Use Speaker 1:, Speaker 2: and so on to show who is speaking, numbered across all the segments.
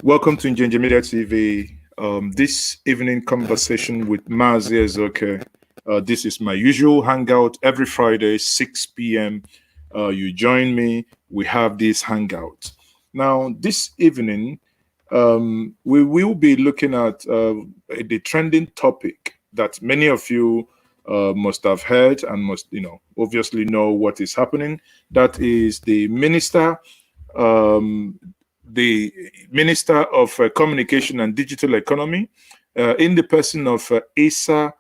Speaker 1: Welcome to Njenje Media TV. This evening conversation with MaaziEzeoke. This is my usual hangout every Friday, 6 p.m. You join me. We have this hangout. Now, this evening, we will be looking at the trending topic that many of you must have heard and must, obviously know what is happening. That is um, the Minister of Communication and Digital Economy, in the person of Isa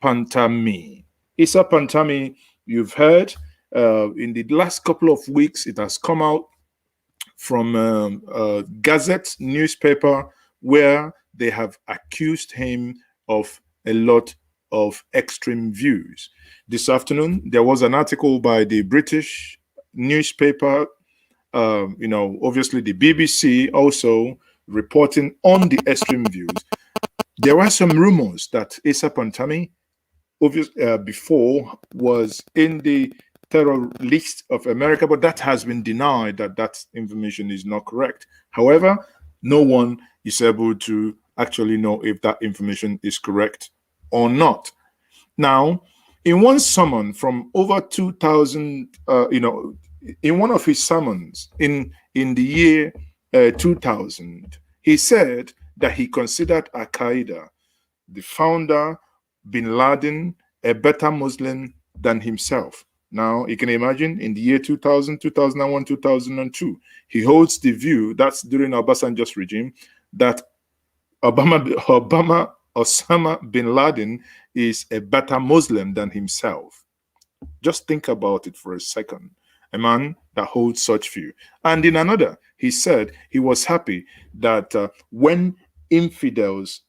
Speaker 1: Pantami. Isa Pantami, you've heard in the last couple of weeks, it has come out from Gazette newspaper where they have accused him of a lot of extreme views. This afternoon, there was an article by the British newspaper, obviously the BBC also reporting on the extreme views. There were some rumors that Isa Pantami, before, was in the terror list of America, but that has been denied, that information is not correct. However, no one is able to actually know if that information is correct or not. Now, in one sermon from over 2000, in one of his sermons in the year 2000, he said that he considered Al Qaeda, the founder, Bin Laden, a better Muslim than himself. Now, you can imagine in the year 2000, 2001, 2002, he holds the view, that's during Obasanjo's regime, that Osama bin Laden is a better Muslim than himself. Just think about it for a second. A man that holds such view. And in another, he said he was happy that when infidels,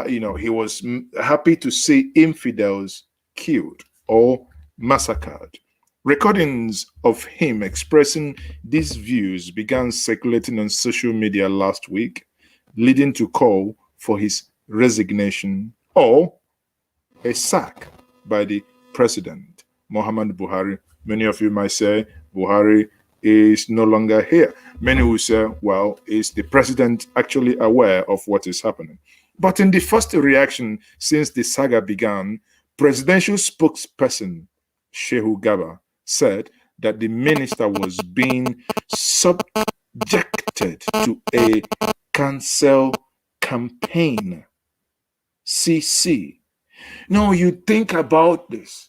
Speaker 1: he was happy to see infidels killed or massacred. Recordings of him expressing these views began circulating on social media last week, leading to call for his resignation or a sack by the president, Muhammad Buhari. Many of you might say Buhari is no longer here. Many will say, well, is the president actually aware of what is happening? But in the first reaction since the saga began, presidential spokesperson Shehu Gaba said that the minister was being subjected to a cancel campaign. CC. Now you think about this.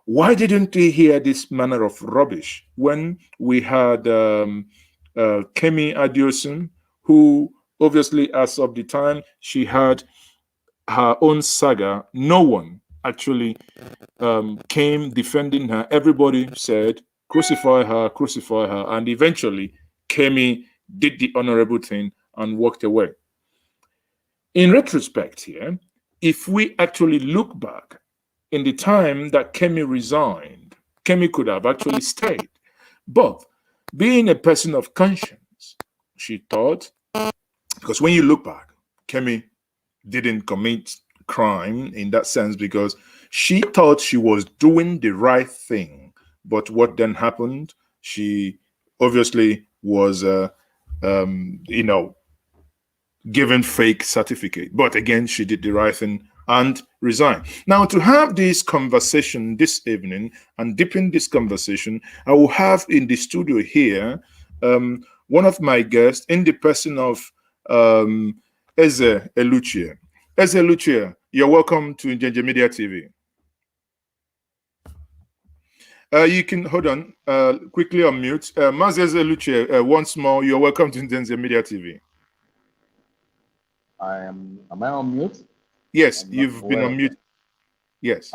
Speaker 1: Why didn't we hear this manner of rubbish when we had Kemi Adiosun, who obviously, as of the time she had her own saga, no one actually came defending her. Everybody said, crucify her. And eventually, Kemi did the honorable thing and walked away. In retrospect here, if we actually look back, in the time that Kemi resigned, Kemi could have actually stayed. But being a person of conscience, she thought, because when you look back, Kemi didn't commit crime in that sense because she thought she was doing the right thing. But what then happened? She obviously was, given fake certificate. But again, she did the right thing and resign. Now, to have this conversation this evening and deepen this conversation, I will have in the studio here one of my guests in the person of Eluchie. Eluchie, you're welcome to Njenje Media TV. You can hold on, quickly unmute. MaaziEzeoke, once more, you're welcome to Njenje Media TV.
Speaker 2: Am I on mute?
Speaker 1: Yes, you've been on mute. Yes.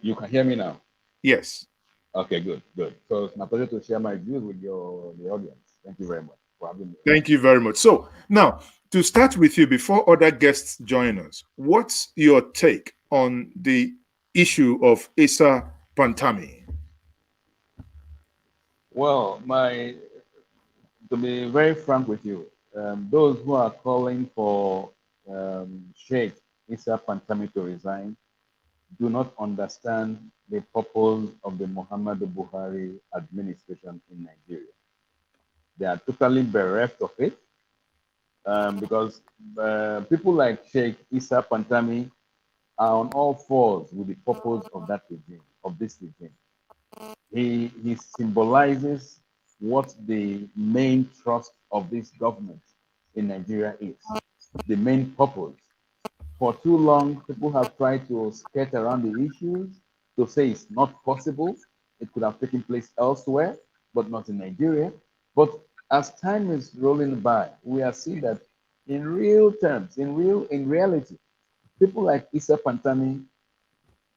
Speaker 2: You can hear me now?
Speaker 1: Yes.
Speaker 2: Okay, good. So it's my pleasure to share my views with the audience. Thank you very much for having me.
Speaker 1: Thank you very much. So now, to start with you, before other guests join us, what's your take on the issue of Isa Pantami?
Speaker 2: Well, to be very frank with you, those who are calling for Sheikh Isa Pantami to resign do not understand the purpose of the Muhammadu Buhari administration in Nigeria. They are totally bereft of it. because people like Sheikh Isa Pantami are on all fours with the purpose of that regime, of this regime. He symbolizes what the main thrust of this government in Nigeria is, the main purpose. For too long, people have tried to skirt around the issues to say it's not possible. It could have taken place elsewhere, but not in Nigeria. But as time is rolling by, we are seeing that in real terms, in reality, people like Isa Pantami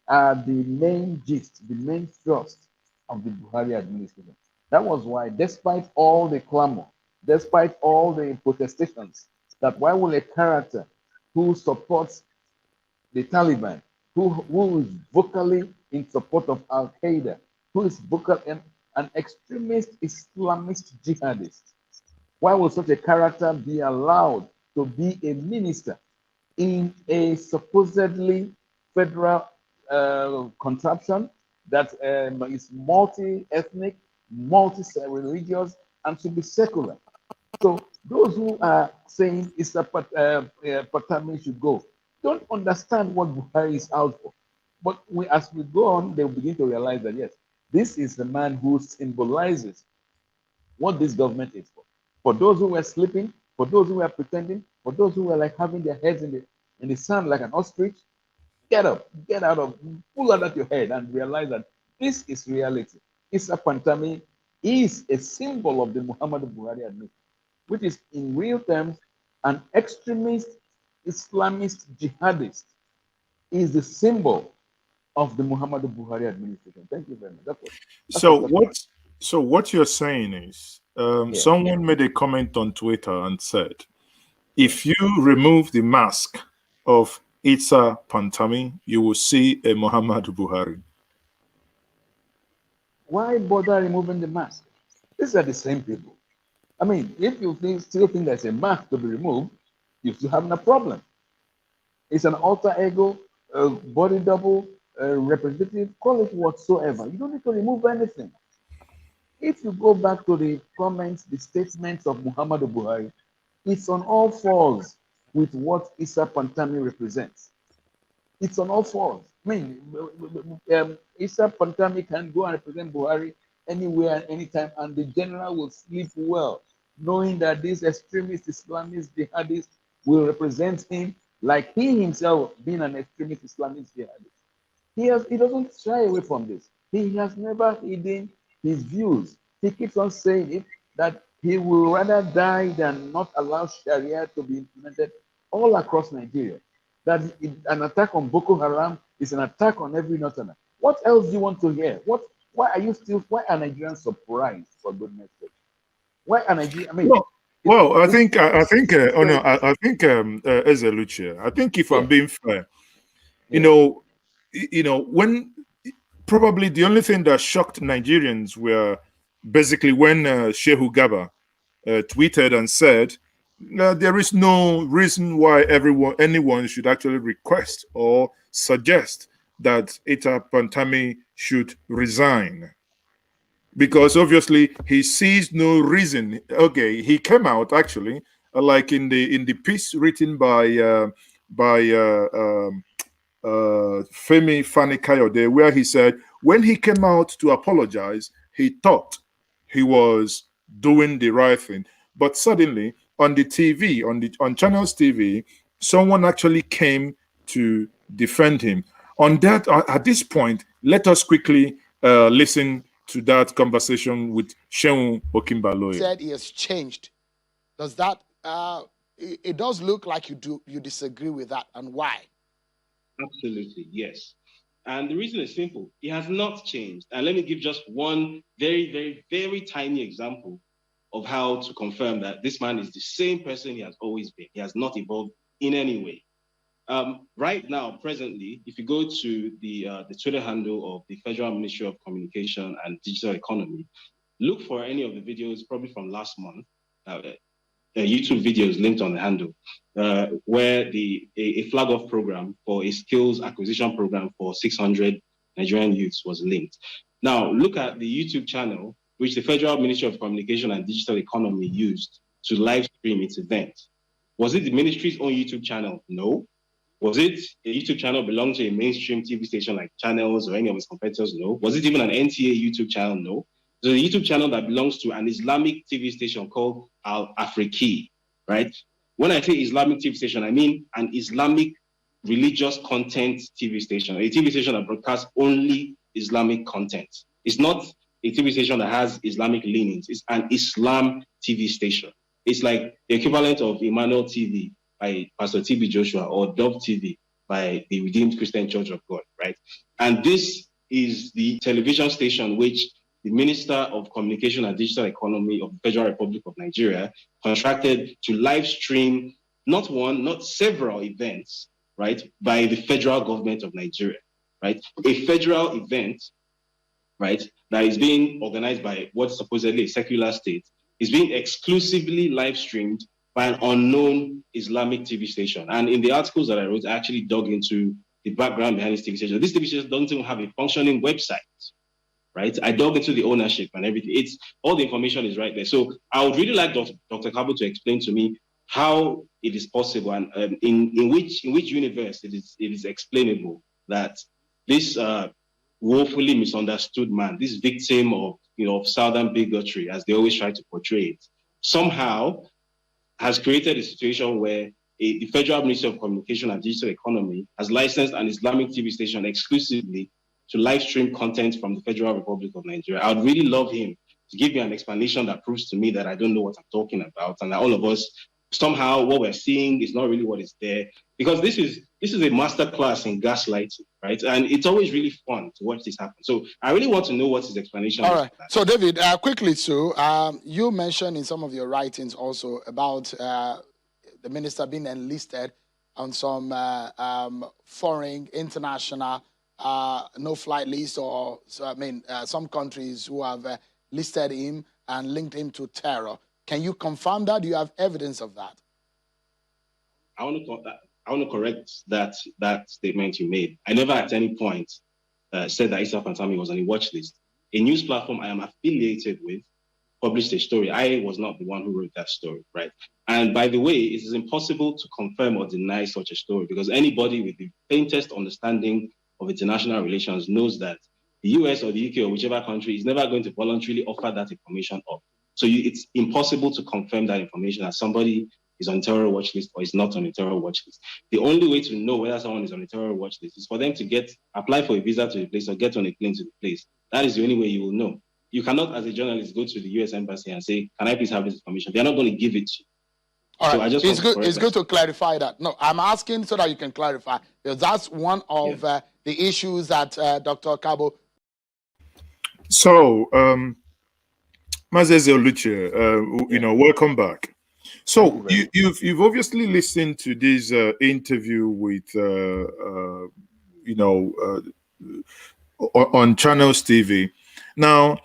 Speaker 2: are the main gist, the main thrust of the Buhari administration. That was why, despite all the clamor, despite all the protestations, that why will a character who supports the Taliban, who is vocally in support of Al Qaeda, who is vocal an extremist Islamist jihadist, why will such a character be allowed to be a minister in a supposedly federal contraption that is multi-ethnic, multi-religious, and should be secular? So those who are saying Patami should go don't understand what Buhari is out for. But as we go on, they will begin to realize that yes, this is the man who symbolizes what this government is for. For those who were sleeping, for those who were pretending, for those who were like having their heads in the sand like an ostrich, get up, get out of, pull out of your head and realize that this is reality. Isa Pantami is a symbol of the Muhammadu Buhari administration, which is in real terms an extremist Islamist jihadist, is the symbol of the Muhammadu Buhari administration. Thank you very much. That's
Speaker 1: So
Speaker 2: what talking about.
Speaker 1: what so what you're saying is
Speaker 2: Yeah,
Speaker 1: someone made a comment on Twitter and said,
Speaker 2: yeah.
Speaker 1: if you remove the mask of Isa Pantami, you will see a Muhammadu Buhari.
Speaker 2: Why bother removing the mask? These are the same people. I mean, if you still think there's a mask to be removed, you still have a problem. It's an alter ego, body double, representative, call it whatsoever. You don't need to remove anything. If you go back to the comments, the statements of Muhammadu Buhari, it's on all fours with what Isa Pantami represents. It's on all fours. I mean, Isa Pantami can go and represent Buhari anywhere, anytime, and the general will sleep well, knowing that this extremist Islamist jihadist will represent him like he himself being an extremist Islamist jihadist. He doesn't shy away from this. He has never hidden his views. He keeps on saying it that he will rather die than not allow Sharia to be implemented all across Nigeria. That an attack on Boko Haram is an attack on every northerner. What else do you want to hear? Why are Nigerians surprised, for goodness sake? Why are Nigerians? I mean,
Speaker 1: Well, well, I
Speaker 2: it's
Speaker 1: think I think
Speaker 2: it's
Speaker 1: oh no, I think as a Eluchie, I think if I'm
Speaker 2: yeah,
Speaker 1: being fair, you
Speaker 2: yeah.
Speaker 1: know, when probably the only thing that shocked Nigerians were basically when Shehu Gaba tweeted and said, there is no reason why anyone should actually request or suggest that Ita Pantami should resign, because obviously he sees no reason. Okay, he came out actually like in the piece written by Femi Fani Kayode, where he said when he came out to apologize, he thought he was doing the right thing. But suddenly on the TV, on Channels TV, someone actually came to defend him. On that, at this point, let us quickly listen to that conversation with Shehu Okimbaloye.
Speaker 3: Said he has changed. Does that it does look like you disagree with that, and why?
Speaker 4: Absolutely, yes. And the reason is simple. He has not changed. And let me give just one very, very, very tiny example of how to confirm that this man is the same person he has always been. He has not evolved in any way. Right now, presently, if you go to the Twitter handle of the Federal Ministry of Communication and Digital Economy, look for any of the videos, probably from last month, YouTube videos linked on the handle, where a flag-off program for a skills acquisition program for 600 Nigerian youths was linked. Now, look at the YouTube channel, which the Federal Ministry of Communication and Digital Economy used to live stream its event. Was it the ministry's own YouTube channel? No. Was it a YouTube channel belonging to a mainstream TV station like Channels or any of its competitors? No. Was it even an NTA YouTube channel? No. So the YouTube channel that belongs to an Islamic TV station called Al Afriki, right? When I say Islamic TV station, I mean an Islamic religious content TV station, a TV station that broadcasts only Islamic content. It's not a TV station that has Islamic leanings. It's an Islam TV station. It's like the equivalent of Emmanuel TV by Pastor TB Joshua or Dove TV by the Redeemed Christian Church of God, right? And this is the television station which the Minister of Communication and Digital Economy of the Federal Republic of Nigeria contracted to live stream not one, not several events, right, by the federal government of Nigeria, right? A federal event, right, that is being organized by what's supposedly a secular state is being exclusively live streamed by an unknown Islamic TV station. And in the articles that I wrote, I actually dug into the background behind this TV station. This TV station doesn't even have a functioning website, right? I dug into the ownership and everything. It's all the information is right there. So I would really like Dr. Kabo to explain to me how it is possible and in which universe it is explainable that this woefully misunderstood man, this victim of of Southern bigotry, as they always try to portray it, somehow has created a situation where the Federal Ministry of Communication and Digital Economy has licensed an Islamic TV station exclusively to live stream content from the Federal Republic of Nigeria. I would really love him to give me an explanation that proves to me that I don't know what I'm talking about, and that all of us, somehow what we're seeing is not really what is there. Because this is a master class in gaslighting, right? And it's always really fun to watch this happen. So I really want to know what his explanation is.
Speaker 3: All right. So David, quickly, you mentioned in some of your writings also about the minister being enlisted on some foreign, international, no-flight list, or some countries who have listed him and linked him to terror. Can you confirm that? Do you have evidence of that?
Speaker 4: I want to correct that statement you made. I never at any point said that Isa Pantami was on a watch list. A news platform I am affiliated with published a story. I was not the one who wrote that story, right? And by the way, it is impossible to confirm or deny such a story because anybody with the faintest understanding of international relations knows that the US or the UK or whichever country is never going to voluntarily offer that information up. So it's impossible to confirm that information as somebody is on a terror watch list or is not on a terror watch list. The only way to know whether someone is on a terror watch list is for them to apply for a visa to the place or get on a plane to the place. That is the only way you will know. You cannot, as a journalist, go to the US Embassy and say, can I please have this information? They're not going to give it to you.
Speaker 3: All right. So it's good to clarify that. No, I'm asking so that you can clarify, because that's one of the issues that Dr. Kabo.
Speaker 1: So, MaaziEzeoke, welcome back. So you've obviously listened to this interview with on Channels TV. Now,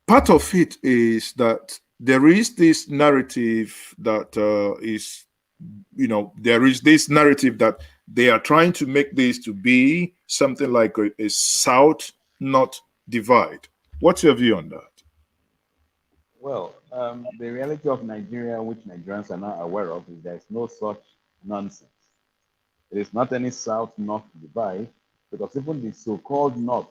Speaker 1: part of it is that there is this narrative that there is this narrative that they are trying to make this to be something like a South-North divide. What's your view on that?
Speaker 2: Well, the reality of Nigeria, which Nigerians are not aware of, is there's no such nonsense. It is not any South-North divide, because even the so-called North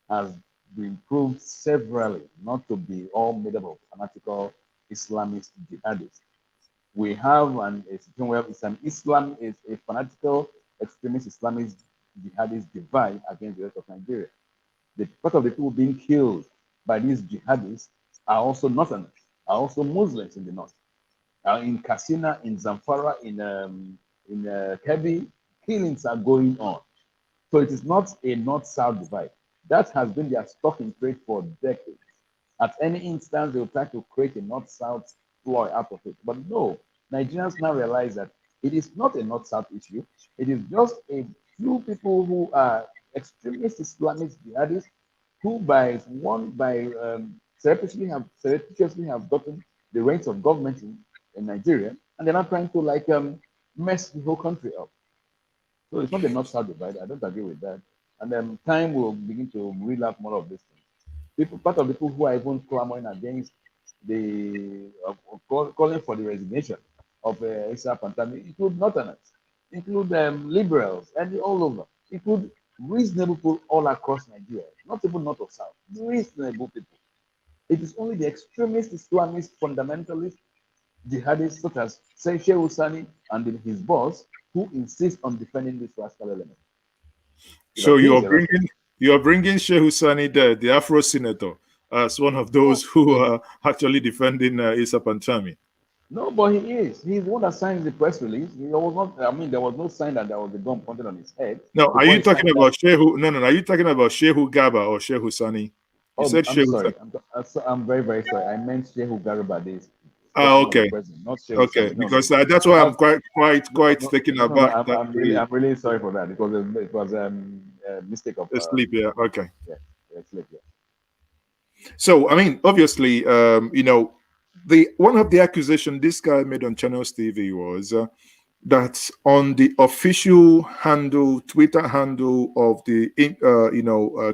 Speaker 2: has been proved severally not to be all made up of fanatical Islamist jihadists. We have a situation where is a fanatical extremist Islamist jihadist divide against the rest of Nigeria. The part of the people being killed by these jihadists are also Northerners, are also Muslims in the North. In Katsina, in Zamfara, in Kebbi, killings are going on. So it is not a North-South divide. That has been their stock in trade for decades. At any instance, they will try to create a North-South ploy out of it. But no, Nigerians now realize that it is not a North-South issue. It is just a few people who are extremist Islamist jihadists who surreptitiously have gotten the reins of government in Nigeria, and they're not trying to mess the whole country up. So it's not the North-South divide. I don't agree with that. And then time will begin to reel out more of these things. Part of the people who are even clamoring against calling for the resignation of Isa Pantami include Northerners, include liberals, and all over, include reasonable people all across Nigeria, not even north or south, reasonable people. It is only the extremist Islamist fundamentalists, jihadists such as Sheikh Usani and his boss who insist on defending this rascal element.
Speaker 1: So
Speaker 2: Because he is a rascal.
Speaker 1: you're bringing Sheikh Husani there, the Afro senator, as one of those who are actually defending Isa Pantami.
Speaker 2: No, but he is. He's the one that signed the press release. He was not. I mean, there was no sign that there was a gun pointed on his head
Speaker 1: No, are
Speaker 2: before
Speaker 1: you
Speaker 2: he signed
Speaker 1: talking
Speaker 2: that.
Speaker 1: about Shehu? No, no, no. Are you talking about Shehu Gaba or Shehu Husani? You
Speaker 2: Oh,
Speaker 1: said
Speaker 2: I'm
Speaker 1: Shehu
Speaker 2: sorry.
Speaker 1: Husani.
Speaker 2: I'm very, very sorry. I meant Shehu Garibade is
Speaker 1: Ah,
Speaker 2: talking of the
Speaker 1: okay,
Speaker 2: president, not Shehu
Speaker 1: okay.
Speaker 2: Sani. No, no,
Speaker 1: Because that's why I'm
Speaker 2: not.
Speaker 1: quite
Speaker 2: No,
Speaker 1: taken
Speaker 2: no, no.
Speaker 1: aback that
Speaker 2: I'm really sorry for that because it was a mistake of
Speaker 1: the sleep. Yeah, okay.
Speaker 2: yeah, yeah, slip, yeah.
Speaker 1: So I mean, obviously, the one of the accusation this guy made on Channels TV was that on the official handle, Twitter handle of the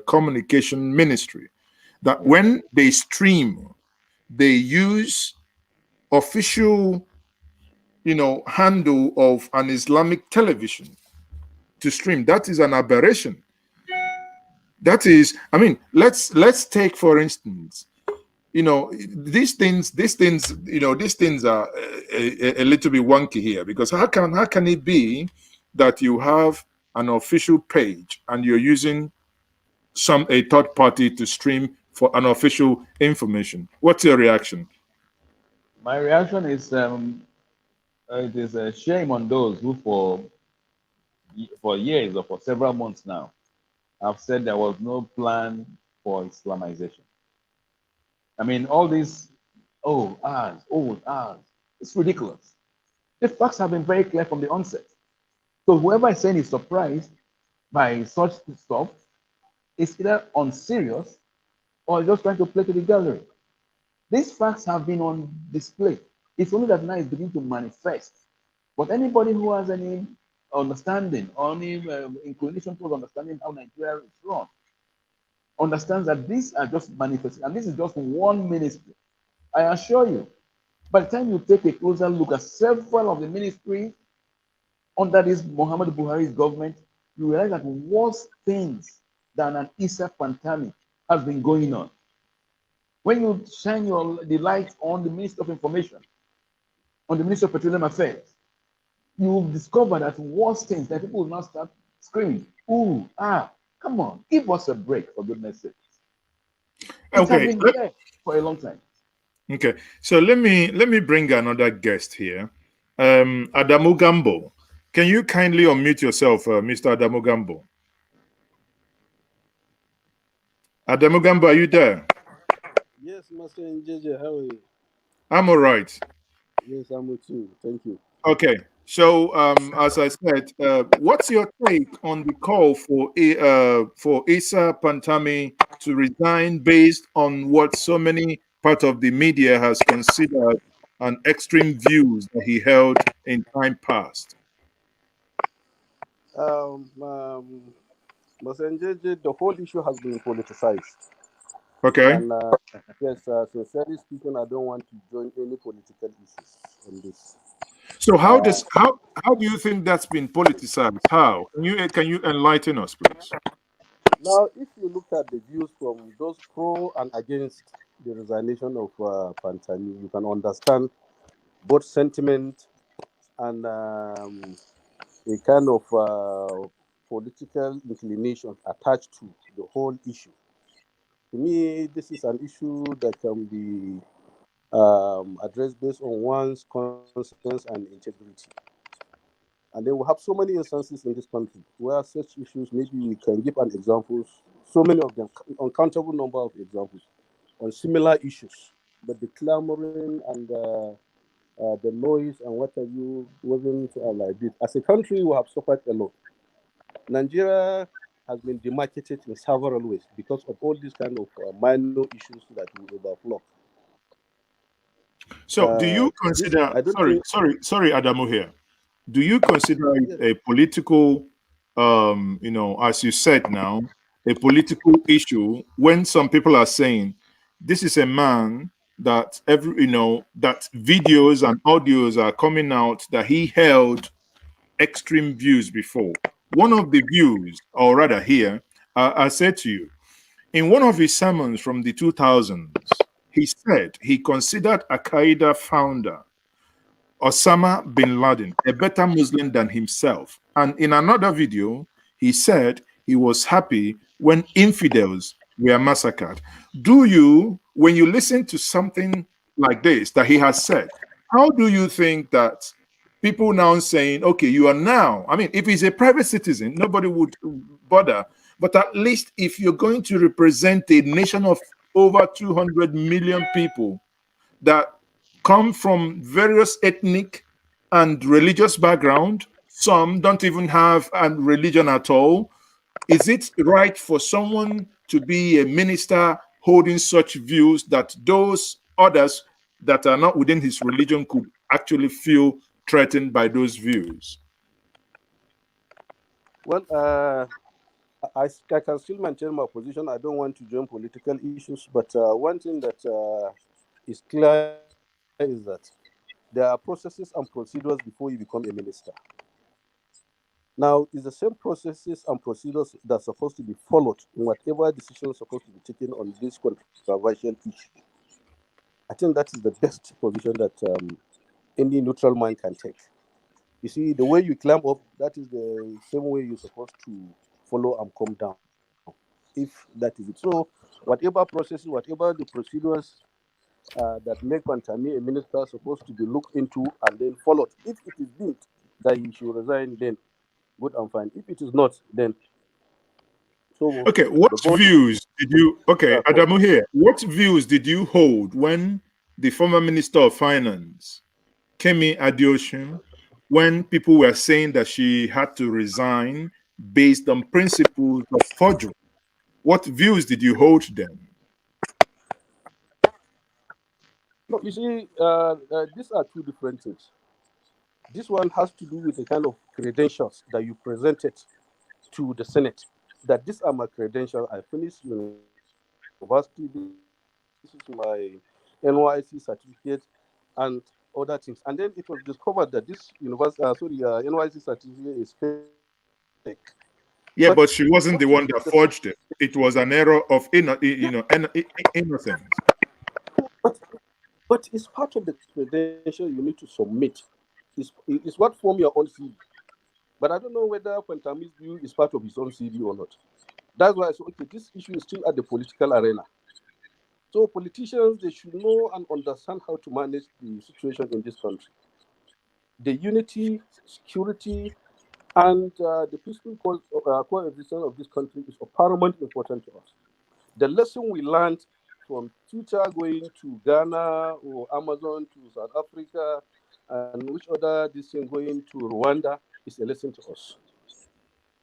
Speaker 1: communication ministry, that
Speaker 2: Yeah.
Speaker 1: when they stream, they use official handle of an Islamic television to stream. That is an aberration. That is, I mean, let's take for instance, these things are a little bit wonky here, because how can it be that you have an official page and you're using a third party to stream for an official information? What's your reaction?
Speaker 2: My reaction is it is a shame on those who for years or for several months now have said there was no plan for Islamization. I mean, all these, ours, it's ridiculous. The facts have been very clear from the onset. So whoever is saying is surprised by such stuff is either unserious or just trying to play to the gallery. These facts have been on display. It's only that now it's beginning to manifest. But anybody who has any understanding or any inclination towards understanding how Nigeria is run understands that these are just manifesting, and this is just one ministry. I assure you, by the time you take a closer look at several of the ministries under this Muhammad Buhari's government, you realize that worse things than an Isa Pantami has been going on. When you shine the light on the Minister of Information, on the Minister of Petroleum Affairs, you will discover that worse things that people will now start screaming, ooh, come on, give us a break, for goodness sake. It has
Speaker 1: Okay,
Speaker 2: been there for a long time.
Speaker 1: okay. So let me bring another guest here, Adamu Gambo. Can you kindly unmute yourself, Mr. Adamu Gambo? Adamu Gambo, are you there?
Speaker 5: Yes, Master Njenje, how are you?
Speaker 1: I'm all right.
Speaker 5: Yes, I'm with you. Thank you.
Speaker 1: Okay. So, as I said, what's your take on the call for Isa Pantami to resign based on what so many part of the media has considered an extreme views that he held in time past?
Speaker 5: Um, um, Master Njenje, the whole issue has been politicized.
Speaker 1: Okay.
Speaker 5: And yes, sincerely speaking, I don't want to join any political issues on this.
Speaker 1: So
Speaker 5: Uh,
Speaker 1: how do you think that's been politicized? How can you enlighten us, please?
Speaker 5: Now, if you look at the views from those pro and against the resignation of Pantani, you can understand both sentiment and a kind of political inclination attached to the whole issue. To me, this is an issue that can be addressed based on one's conscience and integrity. And then we have so many instances in this country where such issues, maybe we can give an examples, so many of them, uncountable number of examples on similar issues. But the clamoring and the noise and what have you wasn't like this. As a country, we have suffered a lot. Nigeria has been demarcated in several ways because of all these kind of minor issues that we overflow.
Speaker 1: So, do you
Speaker 5: This
Speaker 1: consider?
Speaker 5: I don't
Speaker 1: Sorry,
Speaker 5: think.
Speaker 1: sorry, sorry, Adamu here. Do you consider it
Speaker 5: Yes.
Speaker 1: a political, as you said now, a political issue when some people are saying this is a man that that videos and audios are coming out that he held extreme views before. One of the views, or rather here, I said to you, in one of his sermons from the 2000s, he said he considered Al Qaeda founder Osama bin Laden a better Muslim than himself. And in another video, he said he was happy when infidels were massacred. Do you, when you listen to something like this that he has said, how do you think that people now saying, okay, you are now, I mean, if he's a private citizen, nobody would bother. But at least if you're going to represent a nation of over 200 million people that come from various ethnic and religious background, some don't even have a religion at all, is it right for someone to be a minister holding such views that those others that are not within his religion could actually feel threatened by those views?
Speaker 5: Well, I can still maintain my position. I don't want to join political issues, but one thing that is clear is that there are processes and procedures before you become a minister. Now, it's the same processes and procedures that are supposed to be followed in whatever decision is supposed to be taken on this controversial issue. I think that is the best position that any neutral mind can take. You see, the way you climb up, that is the same way you're supposed to follow and come down, if that is it. So, whatever processes, whatever the procedures that make Pantami a minister supposed to be looked into and then followed. If it is deemed that he should resign, then good and fine. If it is not, then so
Speaker 1: Okay, what
Speaker 5: the vote
Speaker 1: views did you, okay,
Speaker 5: court.
Speaker 1: Adamu here, what views did you hold when the former Minister of Finance, Kemi Adeosun, when people were saying that she had to resign based on principles of forgery? What views did you hold then?
Speaker 5: No, you see, these are two different things. This one has to do with the kind of credentials that you presented to the Senate. That these are my credentials. I finished university. This is my NYC certificate and other things. And then it was discovered that this NYC certificate is fake. But
Speaker 1: Yeah,
Speaker 5: what
Speaker 1: but
Speaker 5: is
Speaker 1: she wasn't the
Speaker 5: the
Speaker 1: one that forged it. It was an error of innocence.
Speaker 5: but but it's part of the credential you need to submit. It's what form your own CV. But I don't know whether Pantami's view is part of his own CV or not. That's why I said, okay, this issue is still at the political arena. So politicians, they should know and understand how to manage the situation in this country. The unity, security, and the peaceful coexistence of this country is of paramount importance to us. The lesson we learned from Twitter going to Ghana or Amazon to South Africa and which other this thing going to Rwanda is a lesson to us.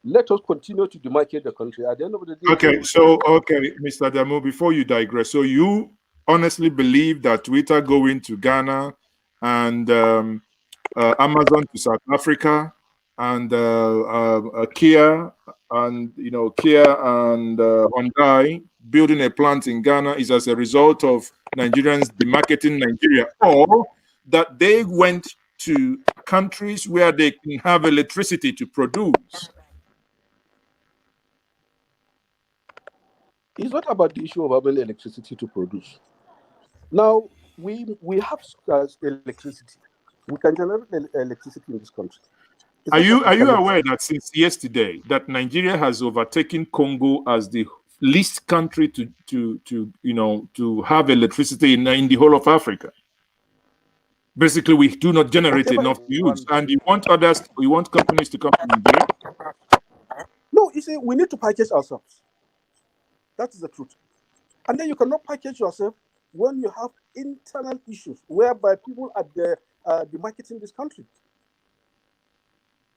Speaker 5: Let us continue to demarcate the country. At the end of the day,
Speaker 1: Okay, so okay, Mr. Damo, before you digress, so you honestly believe that Twitter going to Ghana and Amazon to South Africa and Kia and Kia and Hyundai building a plant in Ghana is as a result of Nigerians demarketing Nigeria, or that they went to countries where they can have electricity to produce?
Speaker 5: it's not about the issue of having electricity to produce. Now, we have electricity. We can generate electricity in this country. It's
Speaker 1: Are
Speaker 5: just that
Speaker 1: you
Speaker 5: we
Speaker 1: are you
Speaker 5: cannot.
Speaker 1: aware that since yesterday that Nigeria has overtaken Congo as the least country to have electricity in the whole of Africa? Basically, we do not generate
Speaker 5: Whatever
Speaker 1: enough to use,
Speaker 5: one,
Speaker 1: and you want companies to come to Nigeria.
Speaker 5: no, you see, we need to package ourselves. That is the truth. And then you cannot package yourself when you have internal issues whereby people are the marketing this country.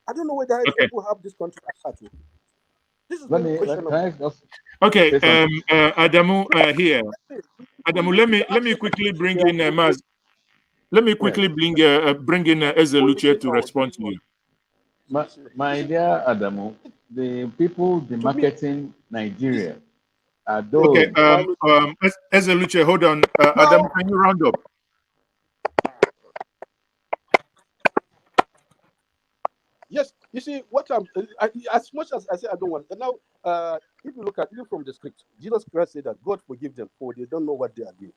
Speaker 5: I don't know whether the
Speaker 1: Okay,
Speaker 5: people have this country at heart. This is
Speaker 2: Let
Speaker 5: very
Speaker 2: me, can
Speaker 5: questionable.
Speaker 2: I just
Speaker 1: okay,
Speaker 2: say something?
Speaker 1: Adamu here.
Speaker 5: We
Speaker 1: Adamu,
Speaker 5: need
Speaker 1: let
Speaker 5: to
Speaker 1: me
Speaker 5: be
Speaker 1: let me
Speaker 5: asking
Speaker 1: quickly bring
Speaker 5: their
Speaker 1: in Maz. Let me
Speaker 2: Yes.
Speaker 1: quickly bring in Eluchie to respond to you.
Speaker 2: My dear Adamu, the people
Speaker 5: to me,
Speaker 2: demarketing
Speaker 5: this
Speaker 2: Nigeria are
Speaker 1: Okay,
Speaker 2: those.
Speaker 1: Eluchie, hold on.
Speaker 3: No.
Speaker 1: Adamu, can you round up?
Speaker 5: Yes, you see what as much as I say I don't want. And now, if you look at even from the script, Jesus Christ said that God forgive them for they don't know what they are doing.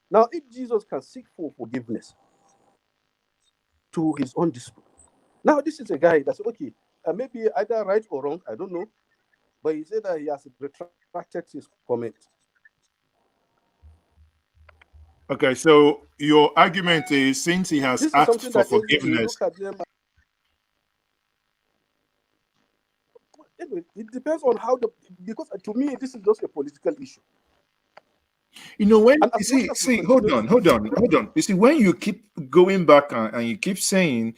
Speaker 5: Now, if Jesus can seek for forgiveness to his own disciple, now this is a guy that's okay, maybe either right or wrong, I don't know, but he said that he has retracted his comment.
Speaker 1: Okay, so your argument is since he has
Speaker 5: This is
Speaker 1: asked
Speaker 5: something
Speaker 1: for
Speaker 5: that anyway, you
Speaker 1: forgiveness.
Speaker 5: look at them. Anyway, it depends on how the because to me this is just a political issue.
Speaker 1: You know, when
Speaker 5: And
Speaker 1: you
Speaker 5: as much as we
Speaker 1: see, hold
Speaker 5: continue
Speaker 1: on,
Speaker 5: to
Speaker 1: hold on, hold on. You see, when you keep going back and you keep saying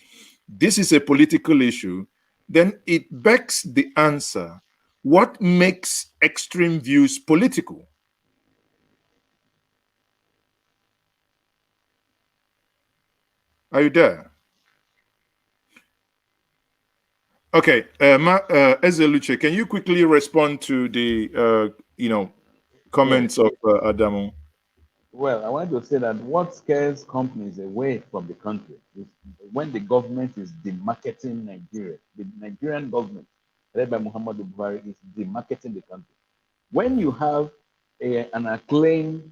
Speaker 1: this is a political issue, then it begs the answer: what makes extreme views political? Are you there? Okay, Ezeluche, can you quickly respond to the
Speaker 2: Yes.
Speaker 1: comments of Adamu?
Speaker 2: Well, I want to say that what scares companies away from the country is when the government is demarketing Nigeria. The Nigerian government, led by Muhammadu Buhari, is demarketing the country. When you have an acclaimed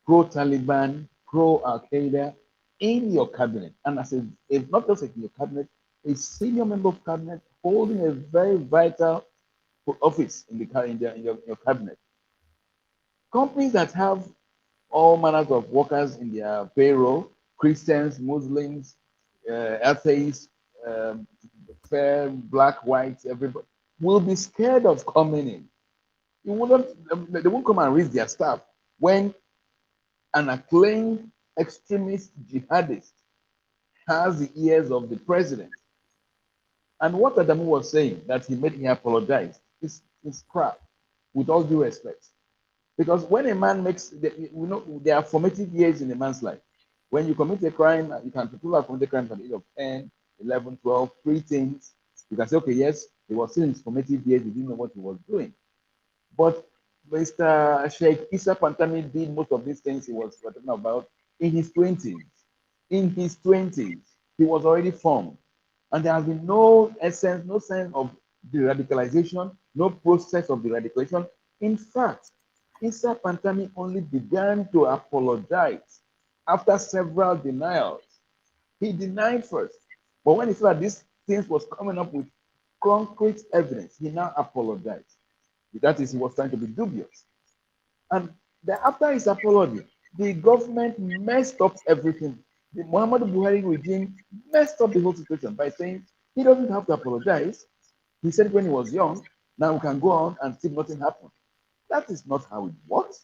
Speaker 2: pro-Taliban, pro-Al Qaeda in your cabinet, and as it's not just in your cabinet, a senior member of cabinet holding a very vital office in your cabinet. Companies that have all manners of workers in their payroll, Christians, Muslims, atheists, fair, black, white, everybody, will be scared of coming in. They won't come and raise their staff when an acclaimed extremist jihadist has the ears of the president. And what Adamu was saying, that he apologized, is crap, with all due respect. Because when a man makes, there are formative years in a man's life. When you commit a crime, people have committed crimes at the age of 10, 11, 12, pre-teens. You can say, okay, yes, he was still in his formative years, he didn't know what he was doing. But Mr. Sheikh Isa Pantami did most of these things he was talking about in his 20s. In his 20s, he was already formed. And there has been no essence, no sign of the radicalization, no process of the radicalization. In fact, Isa Pantami only began to apologize after several denials. He denied first. But when he saw that these things was coming up with concrete evidence, he now apologized. That is, he was trying to be dubious. And then after his apology, the government messed up everything. The Muhammadu Buhari regime messed up the whole situation by saying he doesn't have to apologize. He said when he was young, now we can go on and still nothing happened. That is not how it works.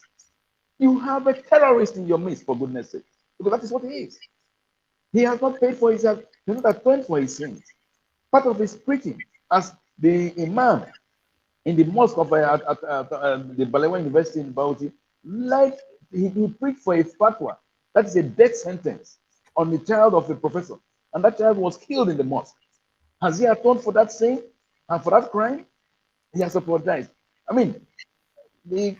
Speaker 2: You have a terrorist in your midst, for goodness sake, because that is what he is. He has not paid for his, he has not atoned for his sins. Part of his preaching, as the imam in the mosque of the Balewa University in Bauchi, he preached for a fatwa. That is a death sentence on the child of a professor. And that child was killed in the mosque. Has he atoned for that sin and for that crime? He has apologized. I mean, the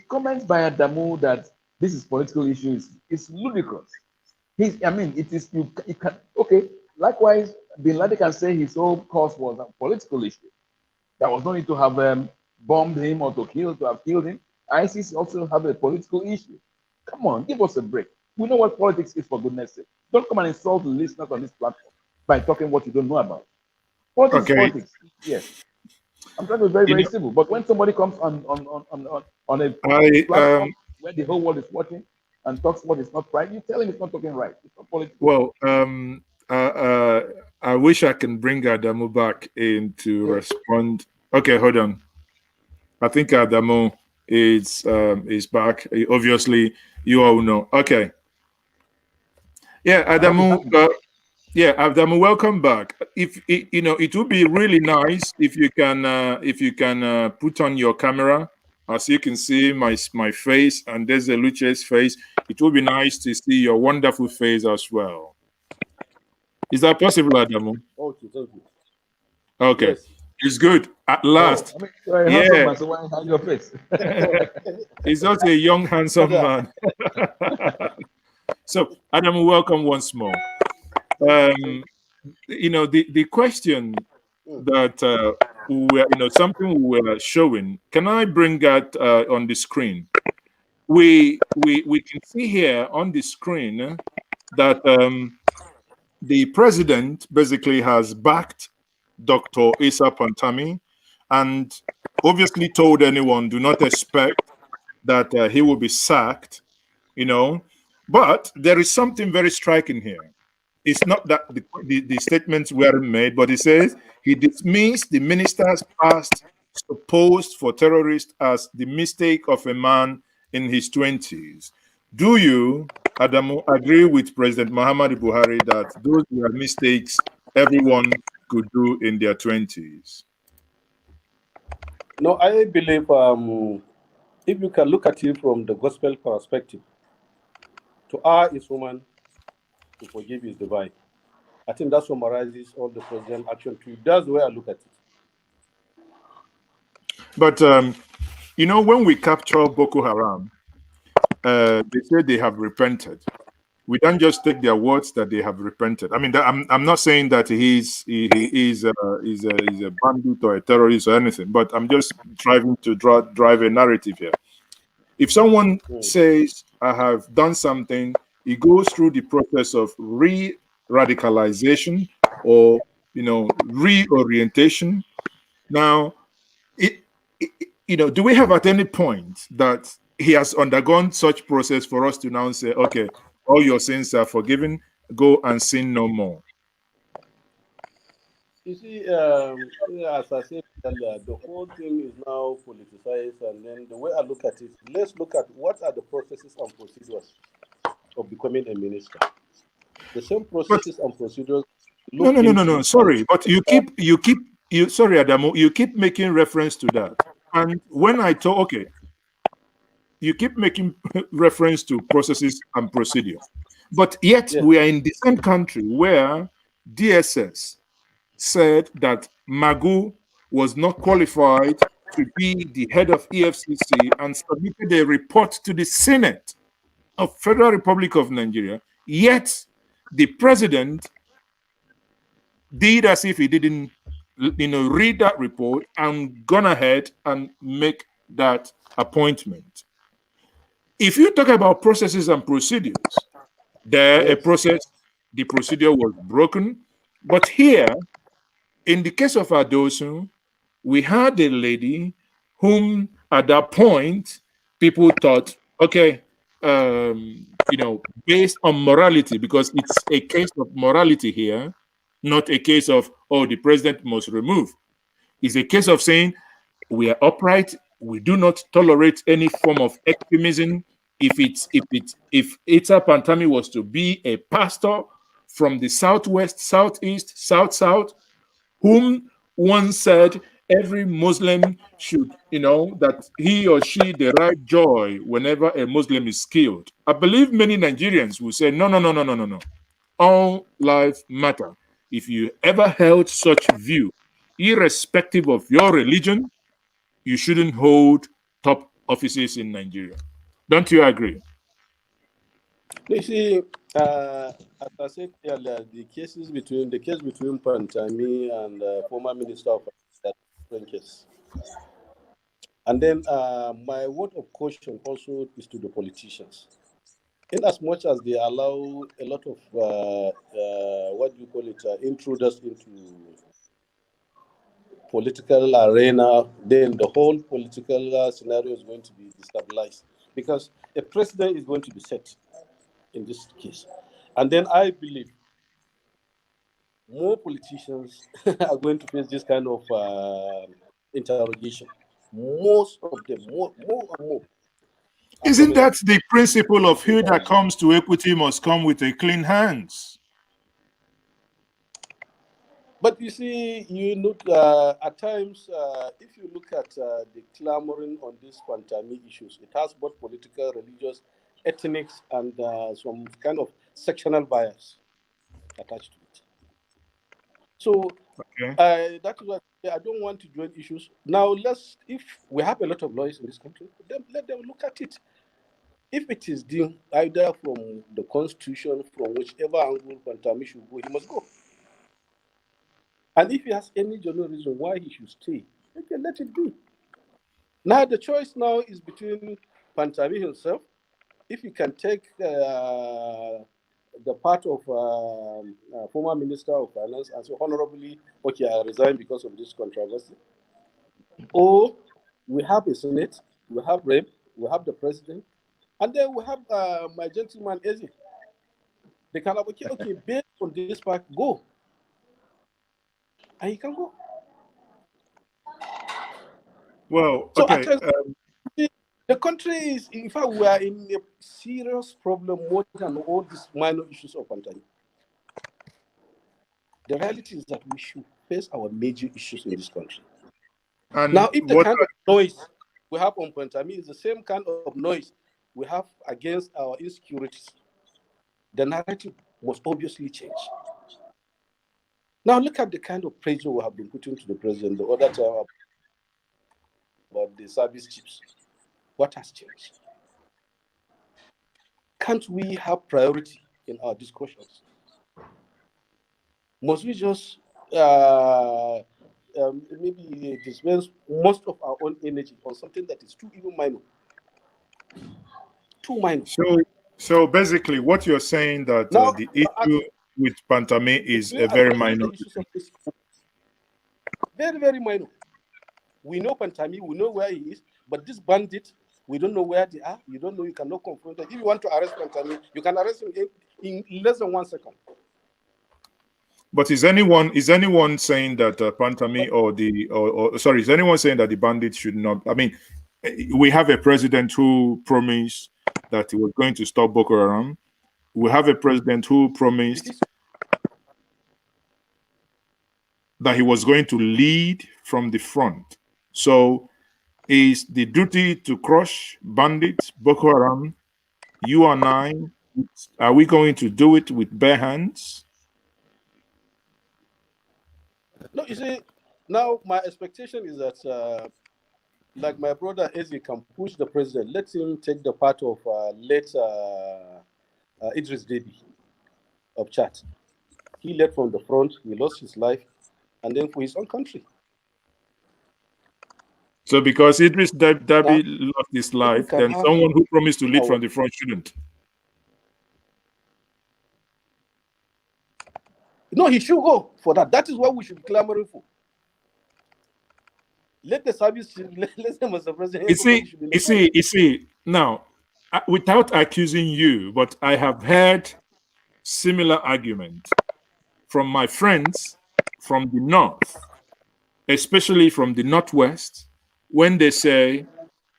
Speaker 2: comments by Adamu that this is political issues is ludicrous. It is you can okay. Likewise, Bin Laden can say his whole cause was a political issue. There was no need to have bombed him or to have killed him. ISIS also have a political issue. Come on, give us a break. We know what politics is, for goodness sake. Don't come and insult the listeners on this platform by talking what you don't know about. Politics is
Speaker 1: Okay,
Speaker 2: politics. Yes. I'm trying to be very,
Speaker 1: you
Speaker 2: very
Speaker 1: know,
Speaker 2: civil. But when somebody comes on a
Speaker 1: I
Speaker 2: platform where the whole world is watching and talks what is not right, you tell him it's not talking right. It's not political.
Speaker 1: well, I wish I can bring Adamu back in to
Speaker 2: Yes.
Speaker 1: respond. Okay, hold on. I think Adamu is back. Obviously, you all know. Okay, yeah,
Speaker 5: I'll be
Speaker 1: Adamu.
Speaker 5: happy.
Speaker 1: Yeah, Adamu, welcome back. If it would be really nice if you can put on your camera, as you can see my face and there's a Luce's face. It would be nice to see your wonderful face as well. Is that possible, Adamu?
Speaker 5: Okay, thank you.
Speaker 1: Okay.
Speaker 5: Yes.
Speaker 1: It's good. At last.
Speaker 2: Oh, I mean, you're a handsome
Speaker 1: Yeah.
Speaker 2: man, so why hide your face?
Speaker 1: He's also a young, handsome man. So, Adamu, welcome once more. The question that something we were showing. Can I bring that on the screen? We can see here on the screen that the president basically has backed Dr. Isa Pantami and obviously told anyone do not expect that he will be sacked, But there is something very striking here. It's not that the statements weren't made, but he says he dismissed the minister's past supposed for terrorists as the mistake of a man in his 20s. Do you, Adamu, agree with President Muhammadu Buhari that those were mistakes everyone could do in their 20s?
Speaker 5: No, I believe if you can look at it from the gospel perspective, to err is human, to forgive is divine. I think that summarizes all the president action too. That's the way I look at it.
Speaker 1: But when we capture Boko Haram, they say they have repented. We don't just take their words that they have repented. I mean, I'm not saying that he is a bandit or a terrorist or anything, but I'm just trying to drive a narrative here. If someone says I have done something, he goes through the process of re-radicalization or reorientation. Now, do we have at any point that he has undergone such process for us to now say, okay, all your sins are forgiven, go and sin no more?
Speaker 5: You see, as I said earlier, the whole thing is now politicized, and then the way I look at it, let's look at what are the processes and procedures of becoming a minister. The same processes and procedures.
Speaker 1: No. Sorry, but sorry, Adamu, you keep making reference to that. And when I talk, okay, you keep making reference to processes and procedure. But yet we are in the same country where DSS said that Magu was not qualified to be the head of EFCC and submitted a report to the Senate of Federal Republic of Nigeria. Yet the president did as if he didn't read that report and gone ahead and make that appointment. If you talk about processes and procedures, the procedure was broken. But here, in the case of Adosun, we had a lady whom at that point people thought, okay, based on morality, because it's a case of morality here, not a case of, oh, the president must remove. It's a case of saying we are upright, we do not tolerate any form of extremism. If Isa Pantami was to be a pastor from the southwest, southeast, south, whom once said every Muslim should, that he or she derive joy whenever a Muslim is killed. I believe many Nigerians will say, no. All lives matter. If you ever held such view, irrespective of your religion, you shouldn't hold top offices in Nigeria. Don't you agree?
Speaker 5: You see, as I said earlier, the case between Pantami and former Minister of different case. And then my word of caution also is to the politicians. In as much as they allow a lot of intruders into political arena, then the whole political scenario is going to be destabilized because a president is going to be set in this case. And then I believe more politicians are going to face this kind of interrogation. Most of them, more and more.
Speaker 1: Isn't that the principle of who that comes to equity must come with a clean hands?
Speaker 5: But you see, at times, if you look at the clamoring on these Pantami issues, it has both political, religious, ethnic, and some kind of sectional bias attached to it. So
Speaker 1: Okay.
Speaker 5: that is why I don't want to join issues. Now, if we have a lot of lawyers in this country, then let them look at it. If it is deemed either from the constitution, from whichever angle Pantami should go, he must go. And if he has any genuine reason why he should stay, okay, let it be. Now the choice now is between Pantami himself, if he can take the part of former Minister of Finance and say honorably, okay, I resign because of this controversy, or we have a Senate, we have Rep, we have the President, and then we have my gentleman Eze. They can have, okay, based on this fact, go. And he can go.
Speaker 1: Well,
Speaker 5: So at
Speaker 1: okay.
Speaker 5: times, the country is, in fact, we are in a serious problem more than all these minor issues of Pantani. The reality is that we should face our major issues in this country.
Speaker 1: And
Speaker 5: Now, if the
Speaker 1: what
Speaker 5: kind of noise we have on Pantami is the same kind of noise we have against our insecurities, the narrative must obviously change. Now, look at the kind of pressure we have been putting to the president the other time about the service chips. What has changed? Can't we have priority in our discussions? Must we just maybe dispense most of our own energy on something that is too even minor? Too minor.
Speaker 1: so basically, what you're saying that
Speaker 5: Now,
Speaker 1: the issue with Pantami
Speaker 5: if
Speaker 1: is
Speaker 5: we
Speaker 1: a very
Speaker 5: address
Speaker 1: minor
Speaker 5: the issues of this, very, very minor. We know Pantami, we know where he is, but this bandit, we don't know where they are. You don't know, you cannot confront them. If you want to arrest Pantami, you can arrest him in less than 1 second.
Speaker 1: But is anyone saying that Pantami or sorry, is anyone saying that the bandits should not? I mean, we have a president who promised that he was going to stop Boko Haram. We have a president who promised that he was going to lead from the front. So, is the duty to crush bandits, Boko Haram, you and I? Are we going to do it with bare hands?
Speaker 5: No, you see, now my expectation is that, like my brother Eze can push the president, let him take the part of late Idris Deby of Chad. He led from the front, he lost his life, and then for his own country.
Speaker 1: So, because Idris
Speaker 5: Now,
Speaker 1: Deby lost his
Speaker 5: if we
Speaker 1: life,
Speaker 5: can
Speaker 1: then
Speaker 5: have
Speaker 1: someone who promised to lead
Speaker 5: our
Speaker 1: from the front shouldn't.
Speaker 5: no, he should go for that. That is what we should be clamoring for. Let the service, let them as the president, everybody should be.
Speaker 1: You see. Now, without accusing you, but I have heard similar argument from my friends from the north, especially from the northwest, when they say,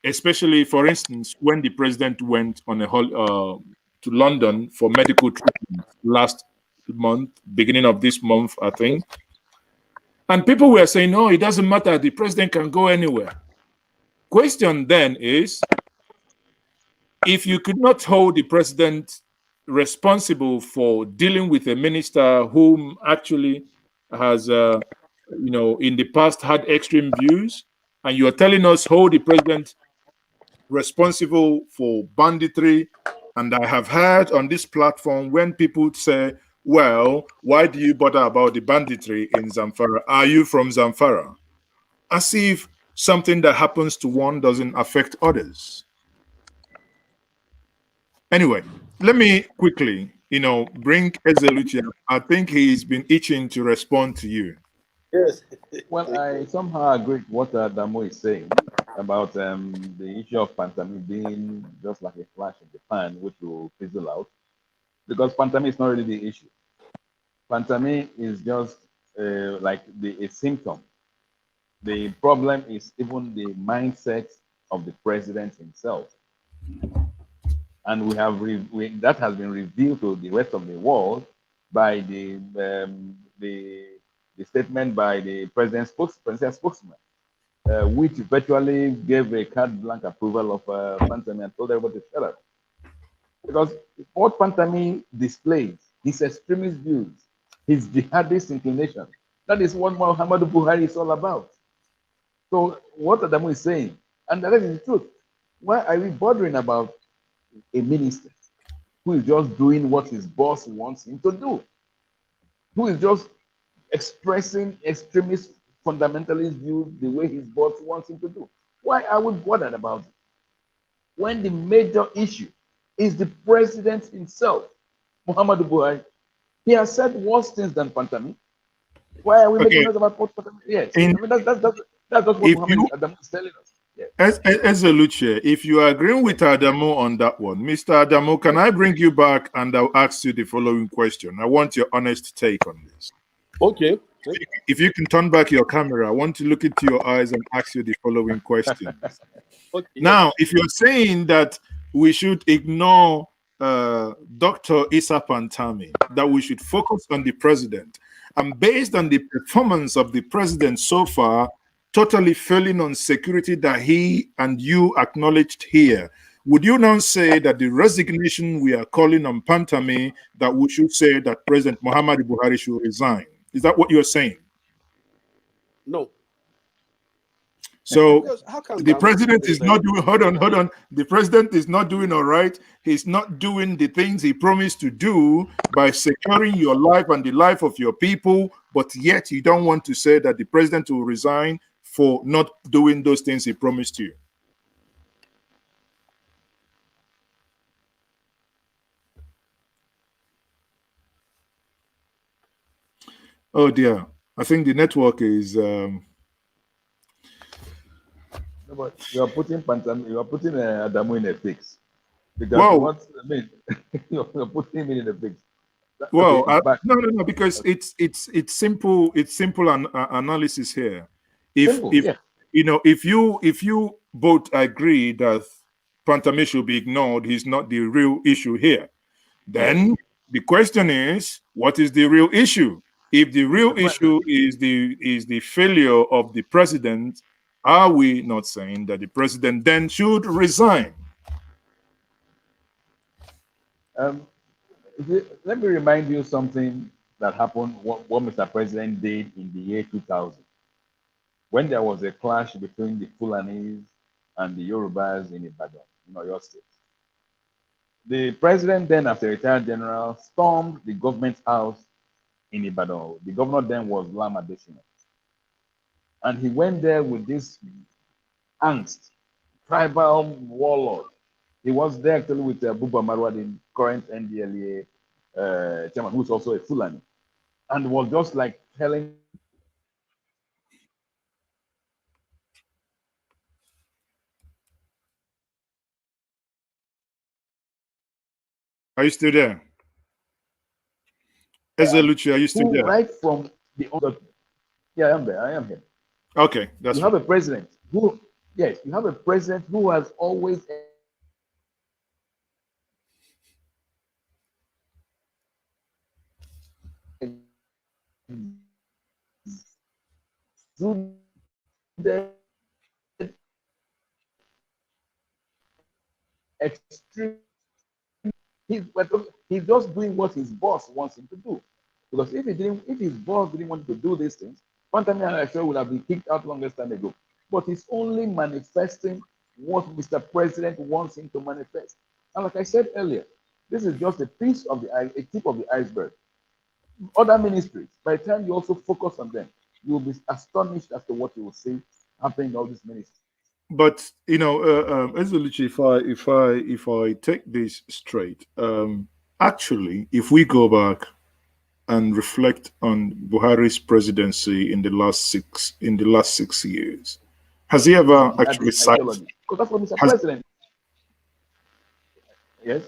Speaker 1: especially for instance, when the president went on to London for medical treatment last month, beginning of this month, I think. And people were saying, no, it doesn't matter. The president can go anywhere. Question then is, if you could not hold the president responsible for dealing with a minister whom actually has, in the past had extreme views, and you are telling us hold the president responsible for banditry, and I have heard on this platform when people say, well, why do you bother about the banditry in Zamfara? Are you from Zamfara? As if something that happens to one doesn't affect others. Anyway, let me quickly, bring Eluchie. I think he's been itching to respond to you.
Speaker 5: Yes.
Speaker 2: Well, I somehow agree with what Adamu is saying about the issue of Pantami being just like a flash in the pan, which will fizzle out, because Pantami is not really the issue. Pantami is just like a symptom. The problem is even the mindset of the president himself, and that has been revealed to the rest of the world by the statement by the president's spokesman, which virtually gave a carte blanche approval of Pantami and told everybody to shut up. Because what Pantami displays, his extremist views, his jihadist inclination, That is what Muhammadu Buhari is all about. So what Adamu is saying, and that is the truth. Why are we bothering about a minister who is just doing what his boss wants him to do? Who is just expressing extremist fundamentalist views the way his boss wants him to do? Why are we bothered about it? When the major issue is the president himself, Muhammadu Buhari. He has said worse things than Pantami. Why are we making
Speaker 1: Okay.
Speaker 2: noise about Pantami? Yes,
Speaker 1: In,
Speaker 2: I mean that's what
Speaker 1: if
Speaker 2: Muhammad
Speaker 1: you
Speaker 2: Adamu is telling us. Yes.
Speaker 1: as Eluchie, if you are agreeing with Adamu on that one, Mr. Adamu, can I bring you back and I'll ask you the following question? I want your honest take on this.
Speaker 5: Okay.
Speaker 1: If you can turn back your camera, I want to look into your eyes and ask you the following question.
Speaker 5: Okay.
Speaker 1: Now, if you're saying that we should ignore Dr. Isa Pantami, that we should focus on the president, and based on the performance of the president so far, totally failing on security that he and you acknowledged here, would you now say that the resignation we are calling on Pantami, that we should say that President Muhammad Buhari should resign? Is that what you're saying?
Speaker 5: No.
Speaker 1: So
Speaker 5: Because how can
Speaker 1: the
Speaker 5: Gambo
Speaker 1: president is
Speaker 5: resign?
Speaker 1: not doing, hold on. The president is not doing all right. He's not doing the things he promised to do by securing your life and the life of your people, but yet you don't want to say that the president will resign for not doing those things he promised you. Oh dear. I think the network is
Speaker 2: No, but you are putting Pantami, you are putting Adamu in a fix. Because
Speaker 1: well,
Speaker 2: what I mean, you're putting him in a fix. Okay,
Speaker 1: well,
Speaker 2: but
Speaker 1: no, because it's simple. It's simple analysis here.
Speaker 2: simple,
Speaker 1: If
Speaker 2: yeah.
Speaker 1: if you both agree that Pantami should be ignored, he's not the real issue here.
Speaker 2: Yes.
Speaker 1: Then the question is, what is the real issue? If the
Speaker 2: It's
Speaker 1: real
Speaker 2: the
Speaker 1: issue
Speaker 2: president.
Speaker 1: is the failure of the president, are we not saying that the president then should resign?
Speaker 2: Um, let me remind you something that happened, what Mr. President did in the year 2000, when there was a clash between the Fulanis and the Yorubas in Ibadan, in Oyo State. The president then, after retired general, stormed the government house in Ibadan. The governor then was Lam Adesina. And he went there with this angst, tribal warlord. He was there actually with Buba Marwa, the current NDLA chairman, who's also a Fulani, and was just like telling.
Speaker 1: Are you still there? Eluchie, are you still
Speaker 2: Who
Speaker 1: there?
Speaker 2: right from the other, yeah, I am there. I am here.
Speaker 1: Okay, that's
Speaker 2: You
Speaker 1: fine.
Speaker 2: have a president who, yes, you have a president who has always exuded extreme. He's just doing what his boss wants him to do. Because if his boss didn't want him to do these things, Pantami I'm sure would have been kicked out longest time ago. But he's only manifesting what Mr. President wants him to manifest. And like I said earlier, this is just a piece of a tip of the iceberg. Other ministries, by the time you also focus on them, you'll be astonished as to what you will see happening in all these ministries.
Speaker 1: But Eluchie, if I take this straight, actually, if we go back and reflect on Buhari's presidency in the last 6 years, has he ever
Speaker 2: The
Speaker 1: actually sacked?
Speaker 2: ideology. Because that's what Mr.
Speaker 1: Has
Speaker 2: President. Yes.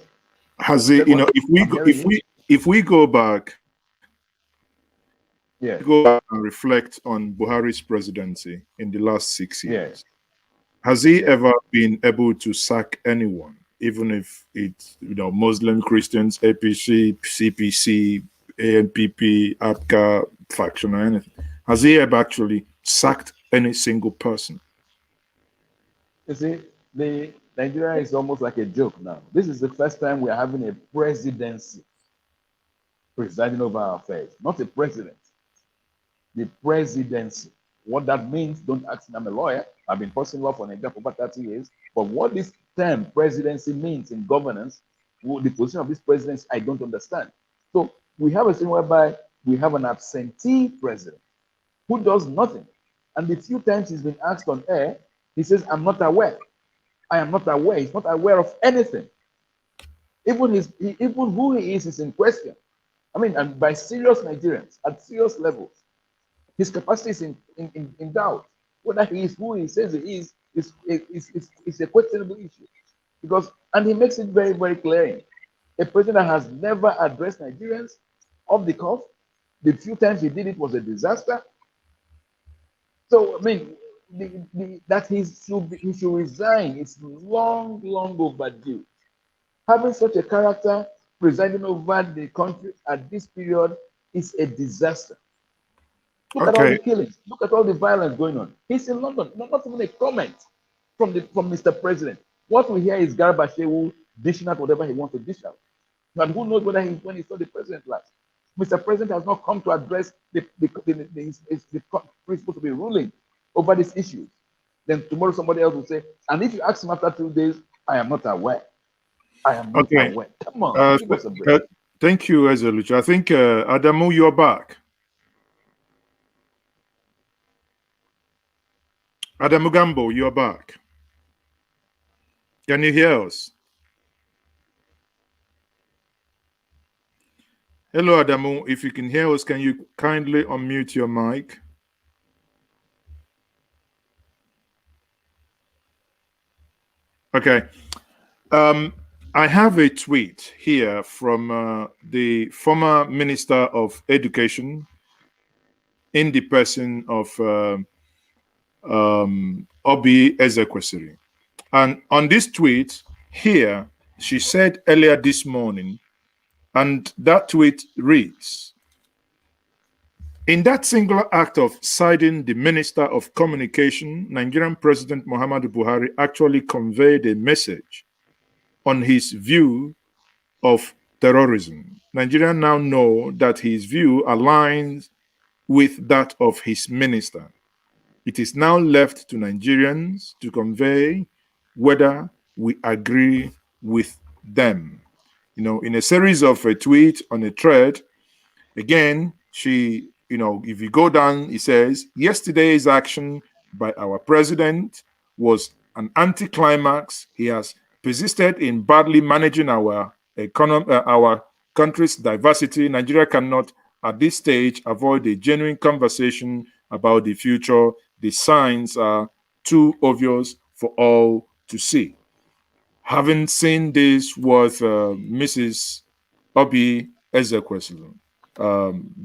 Speaker 1: has
Speaker 2: You
Speaker 1: he?
Speaker 2: said what? I'm
Speaker 1: If
Speaker 2: hearing you.
Speaker 1: we go back,
Speaker 2: Yes.
Speaker 1: go back and reflect on Buhari's presidency in the last 6 years,
Speaker 2: Yes.
Speaker 1: has he
Speaker 2: Yes.
Speaker 1: ever been able to sack anyone, even if it's Muslim, Christians, APC, CPC, ANPP, APCA faction or anything? Has he ever actually sacked any single person?
Speaker 2: You see, the Nigeria is almost like a joke now. This is the first time we are having a presidency presiding over our affairs, not a president. the presidency. What that means, don't ask me, I'm a lawyer. I've been forcing law for Nigeria for about 30 years. But what this term presidency means in governance, the position of this presidency, I don't understand. So we have a situation whereby we have an absentee president who does nothing. And the few times he's been asked on air, he says, I'm not aware. I am not aware. He's not aware of anything. Even who he is in question. I mean, and by serious Nigerians at serious levels, his capacity is in doubt. Whether he is who he says he is a questionable issue. Because, and he makes it very, very clear. A president that has never addressed Nigerians off the cuff, the few times he did it was a disaster. So, I mean, that he should resign is long, long overdue. Having such a character presiding over the country at this period is a disaster. Look at all the killings. Look at all the violence going on. He's in London. Not even a comment from Mr. President. What we hear is Garba dishing out whatever he wants to dish out. And who knows when he saw the president last. Mr. President has not come to address the principle to be ruling over these issues. Then tomorrow somebody else will say, and if you ask him after 2 days, I am not aware. I am not aware. Come on, give us a break.
Speaker 1: Thank you, Eluchie. I think Adamu, you're back. Adamu Gambo, you're back. Can you hear us? Hello, Adamu. If you can hear us, can you kindly unmute your mic? Okay. I have a tweet here from the former Minister of Education in the person of MaaziEzeoke. And on this tweet here, she said earlier this morning, and that tweet reads, in that singular act of siding the Minister of Communication, Nigerian President Muhammadu Buhari actually conveyed a message on his view of terrorism. Nigerians now know that his view aligns with that of his minister. It is now left to Nigerians to convey whether we agree with them. You know, in a series of a tweet on a thread, again, she, you know, if you go down, it says, yesterday's action by our president was an anticlimax. He has persisted in badly managing our economy, our country's diversity. Nigeria cannot, at this stage, avoid a genuine conversation about the future. The signs are too obvious for all to see. Having seen this, what Mrs. MaaziEzeoke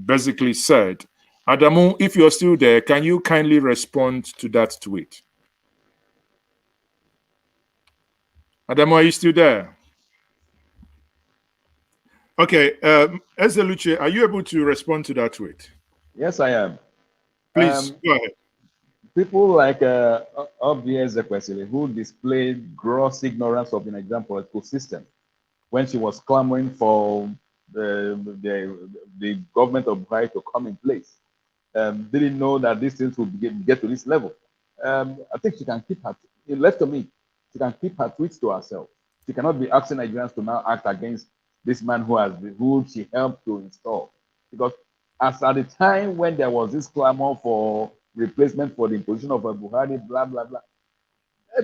Speaker 1: basically said, Adamu, if you're still there, can you kindly respond to that tweet? Adamu, are you still there? Okay, Eluchie, are you able to respond to that tweet?
Speaker 2: Yes, I am.
Speaker 1: Please, go ahead.
Speaker 2: People like MaaziEzeoke, who displayed gross ignorance of the Nigerian political system when she was clamoring for the government of Buhari to come in place, didn't know that these things would get to this level. I think she can keep her, left to me, she can keep her tweets to herself. She cannot be asking Nigerians to now act against this man who she helped to install. Because as at the time when there was this clamor for replacement for the imposition of a Buhari, blah, blah, blah,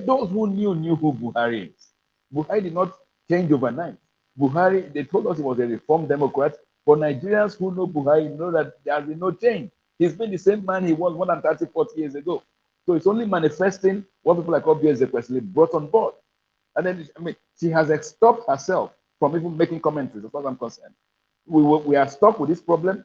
Speaker 2: those who knew who Buhari is. Buhari did not change overnight. Buhari, they told us he was a reformed Democrat. For Nigerians who know Buhari, know that there has been no change. He's been the same man he was more than 30, 40 years ago. So it's only manifesting what people like MaaziEzeoke brought on board. And then, I mean, she has stopped herself from even making commentaries, as far as I'm concerned. We are stuck with this problem.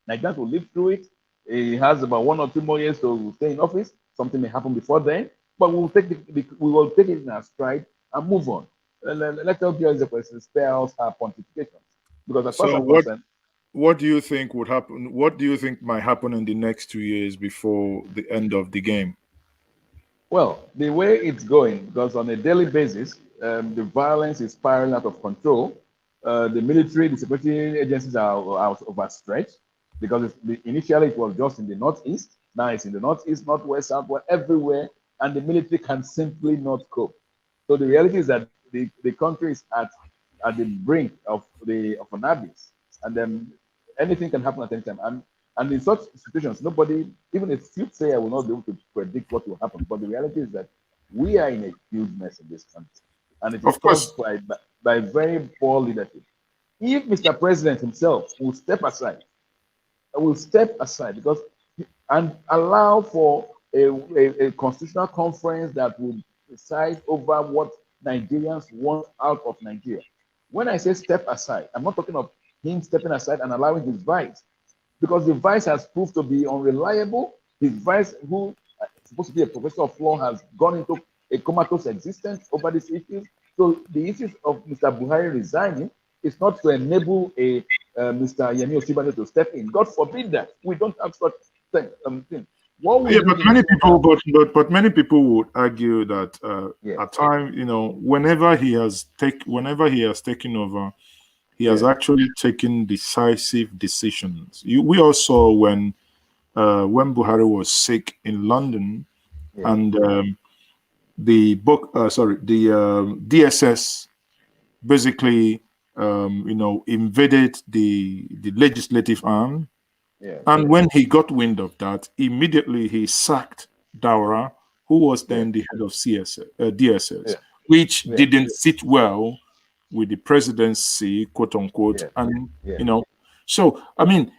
Speaker 2: Nigerians will live through it. He has about 1 or 2 more years to stay in office. Something may happen before then, but we will take it in our stride and move on. Let MaaziEzeoke spare us her pontifications. Because as far as I'm concerned,
Speaker 1: what do you think would happen? What do you think might happen in the next 2 years before the end of the game?
Speaker 2: Well, the way it's going, because on a daily basis, the violence is spiraling out of control. The military, the security agencies are overstretched. because initially it was just in the northeast. Now it's in the northeast, northwest, southwest, everywhere, and the military can simply not cope. So the reality is that the country is at the brink of an abyss, and then anything can happen at any time. And in such situations, nobody, even a soothsayer, will not be able to predict what will happen. But the reality is that we are in a huge mess in this country, and it is
Speaker 1: Of course.
Speaker 2: caused by very poor leadership. If Mr. President himself will step aside because and allow for a constitutional conference that will decide over what Nigerians want out of Nigeria. When I say step aside, I'm not talking of him stepping aside and allowing his vice, because the vice has proved to be unreliable. His vice, who is supposed to be a professor of law, has gone into a comatose existence over these issues. So the issues of Mr. Buhari resigning is not to enable a Mr. Yemi Osinbajo to step in. God forbid that. We don't have such thing. What we
Speaker 1: Yeah,
Speaker 2: need
Speaker 1: but
Speaker 2: in
Speaker 1: many
Speaker 2: Nigeria,
Speaker 1: people, but many people would argue that
Speaker 2: yeah,
Speaker 1: at times, whenever he has taken over, he has
Speaker 2: yeah,
Speaker 1: actually taken decisive decisions. We all saw when Buhari was sick in London,
Speaker 2: yeah,
Speaker 1: and the DSS basically invaded the legislative arm.
Speaker 2: yeah,
Speaker 1: And when he got wind of that, immediately he sacked Daura, who was
Speaker 2: yeah,
Speaker 1: then the head of DSS,
Speaker 2: yeah,
Speaker 1: which
Speaker 2: yeah,
Speaker 1: didn't sit well with the presidency, quote unquote.
Speaker 2: yeah,
Speaker 1: And,
Speaker 2: yeah.
Speaker 1: so, I mean,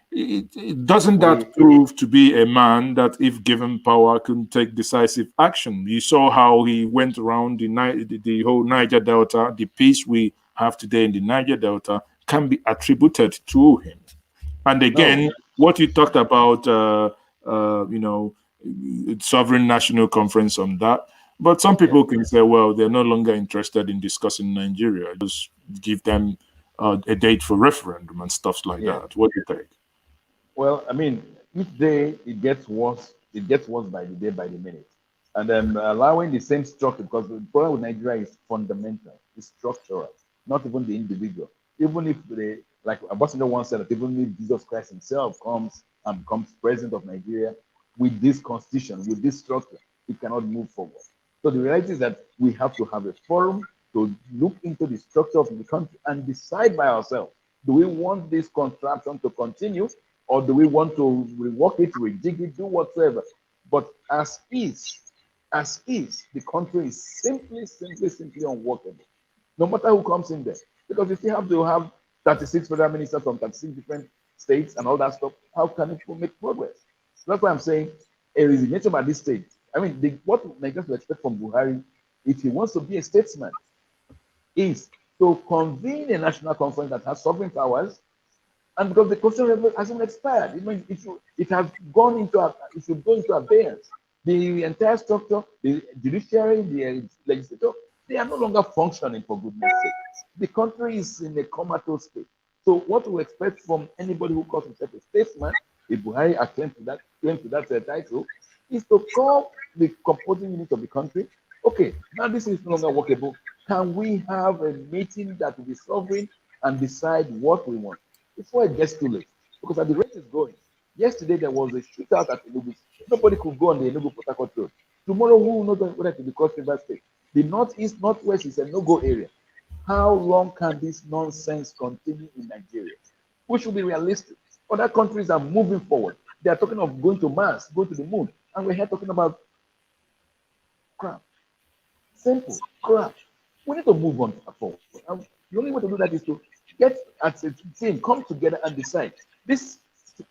Speaker 1: doesn't
Speaker 2: We,
Speaker 1: that prove to be a man that, if given power, can take decisive action? You saw how he went around the whole Niger Delta. The peace we have today in the Niger Delta can be attributed to him. And
Speaker 2: no,
Speaker 1: again, what you talked about, sovereign national conference on that. But some
Speaker 2: yeah.
Speaker 1: people can say, well, they're no longer interested in discussing Nigeria. Just give them a date for referendum and stuff like
Speaker 2: Yeah.
Speaker 1: that. What do you think?
Speaker 2: Well, I mean, each day it gets worse. It gets worse by the day, by the minute. And then allowing the same structure, because the problem with Nigeria is fundamental, it's structural, not even the individual. Even if like Ambassador once said, that even if Jesus Christ himself comes and becomes president of Nigeria, with this constitution, with this structure, it cannot move forward. So the reality is that we have to have a forum to look into the structure of the country and decide by ourselves, do we want this contraption to continue, or do we want to rework it, rejig it, do whatsoever? But as is, the country is simply unworkable. No matter who comes in there, because if you have to have 36 federal ministers from 36 different states and all that stuff, how can it make progress? So that's why I'm saying a resignation at this stage. I mean, what Nigerians will expect from Buhari, if he wants to be a statesman, is to convene a national conference that has sovereign powers. And because the constitution hasn't expired, it means it has gone it should go into abeyance. The entire structure, the judiciary, the legislature, they are no longer functioning, for goodness sake. The country is in a comatose state. So what we expect from anybody who calls himself a statesman, if Buhari claim to that title, is to call the composing unit of the country. Okay, now this is no longer workable. Can we have a meeting that will be sovereign and decide what we want before it gets too late? Because at the rate it's going, yesterday there was a shootout at Eluchie. Nobody could go on the Enugu Port Harcourt road. Tomorrow, who will know whether to be Cross River State? The northeast, northwest is a no-go area. How long can this nonsense continue in Nigeria? We should be realistic. Other countries are moving forward. They are talking of going to Mars, going to the moon, and we're here talking about crap. Simple crap. We need to move on forward. And the only way to do that is to get as a team, come together and decide. This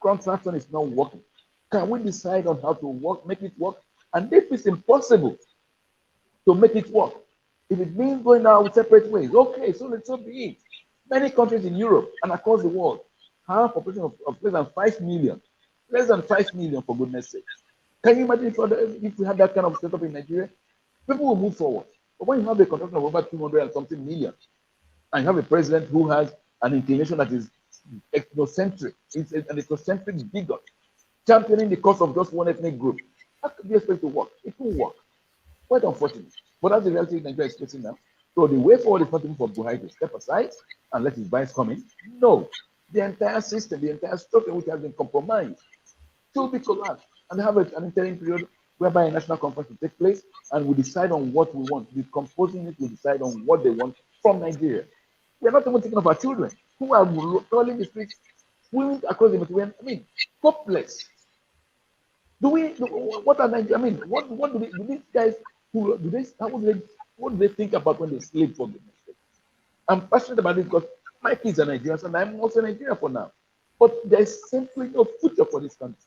Speaker 2: contraction is not working. Can we decide on how to work, make it work? And if it's impossible to make it work, if it means going our separate ways, okay, so be it. Many countries in Europe and across the world have a population of less than 5 million. Less than 5 million, for goodness sake. Can you imagine if we had that kind of setup in Nigeria? People will move forward. But when you have a contraction of over 200 and something million, and you have a president who has an inclination that is ethnocentric, it's an ethnocentric bigot, championing the cause of just one ethnic group, how could you expect it to work? It won't work. Quite unfortunate. But that's the reality Nigeria is facing now. So the way forward is not even for Buhari to step aside and let his vice come in. No. the entire system, the entire structure which has been compromised, to be collapsed, and have an interim period whereby a national conference will take place and we decide on what we want. The composing it will decide on what they want from Nigeria. We are not even thinking of our children who are rolling the streets, swimming across the Mediterranean. I mean, hopeless. What are Nigeria? I mean, what do these guys, what do they think about when they sleep, for goodness sake? I'm passionate about it because my kids are Nigerians and I'm also Nigerian for now. But there's simply no future for this country.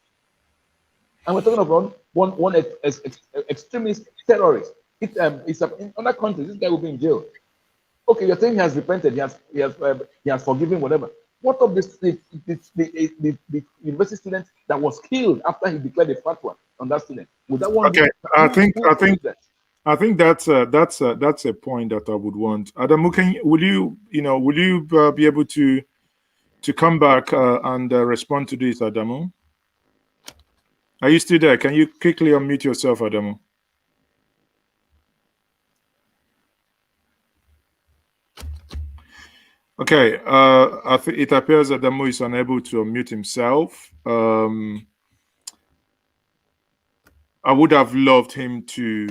Speaker 2: And we're talking about one extremist terrorist. It's in other countries, this guy will be in jail. Okay, you're saying he has repented, he has forgiven, whatever. What of the university student that was killed after he declared a fatwa on that student? Would that one?
Speaker 1: Okay, I think that's a point that I would want. Adamu, will you be able to come back and respond to this, Adamu? Are you still there? Can you quickly unmute yourself, Adamu? Okay, it appears that Adamu is unable to unmute himself. I would have loved him to,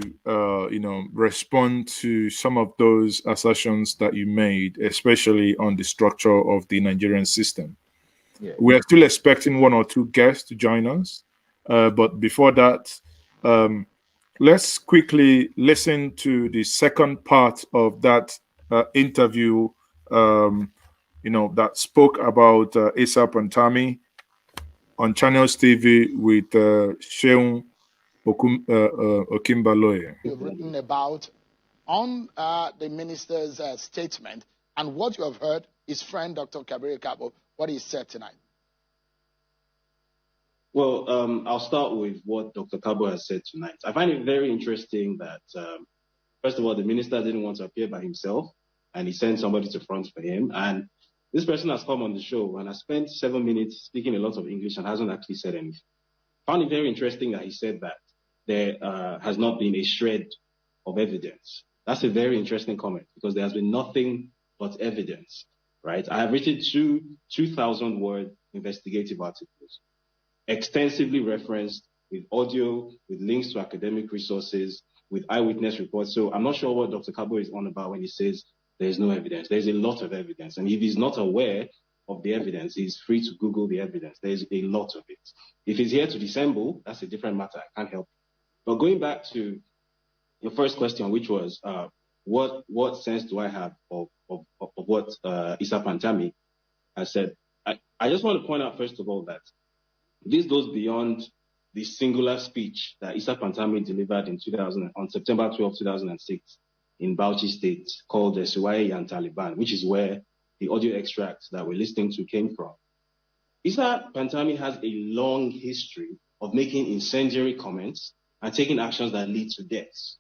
Speaker 1: respond to some of those assertions that you made, especially on the structure of the Nigerian system.
Speaker 2: Yeah.
Speaker 1: We are still expecting one or two guests to join us, but before that, let's quickly listen to the second part of that interview. That spoke about Isa Pantami on Channels TV with Sheung Okimbaloye.
Speaker 3: You've written about on the minister's statement, and what you have heard his friend Dr. Kabir Kabo, what he said tonight.
Speaker 4: Well, I'll start with what Dr. Kabo has said tonight. I find it very interesting that, first of all, the minister didn't want to appear by himself, and he sent somebody to front for him. And this person has come on the show and has spent 7 minutes speaking a lot of English and hasn't actually said anything. I found it very interesting that he said that there has not been a shred of evidence. That's a very interesting comment because there has been nothing but evidence, right? I have written 2,000-word investigative articles, extensively referenced with audio, with links to academic resources, with eyewitness reports. So I'm not sure what Dr. Kabo is on about when he says there's no evidence. There's a lot of evidence. And if he's not aware of the evidence, he's free to Google the evidence. There's a lot of it. If he's here to dissemble, that's a different matter. I can't help it. But going back to your first question, which was what sense do I have of what Isa Pantami has said? I just want to point out, first of all, that this goes beyond the singular speech that Isa Pantami delivered on September 12, 2006 in Bauchi State called the Suwaye and Taliban, which is where the audio extracts that we're listening to came from. Isa Pantami has a long history of making incendiary comments and taking actions that lead to deaths,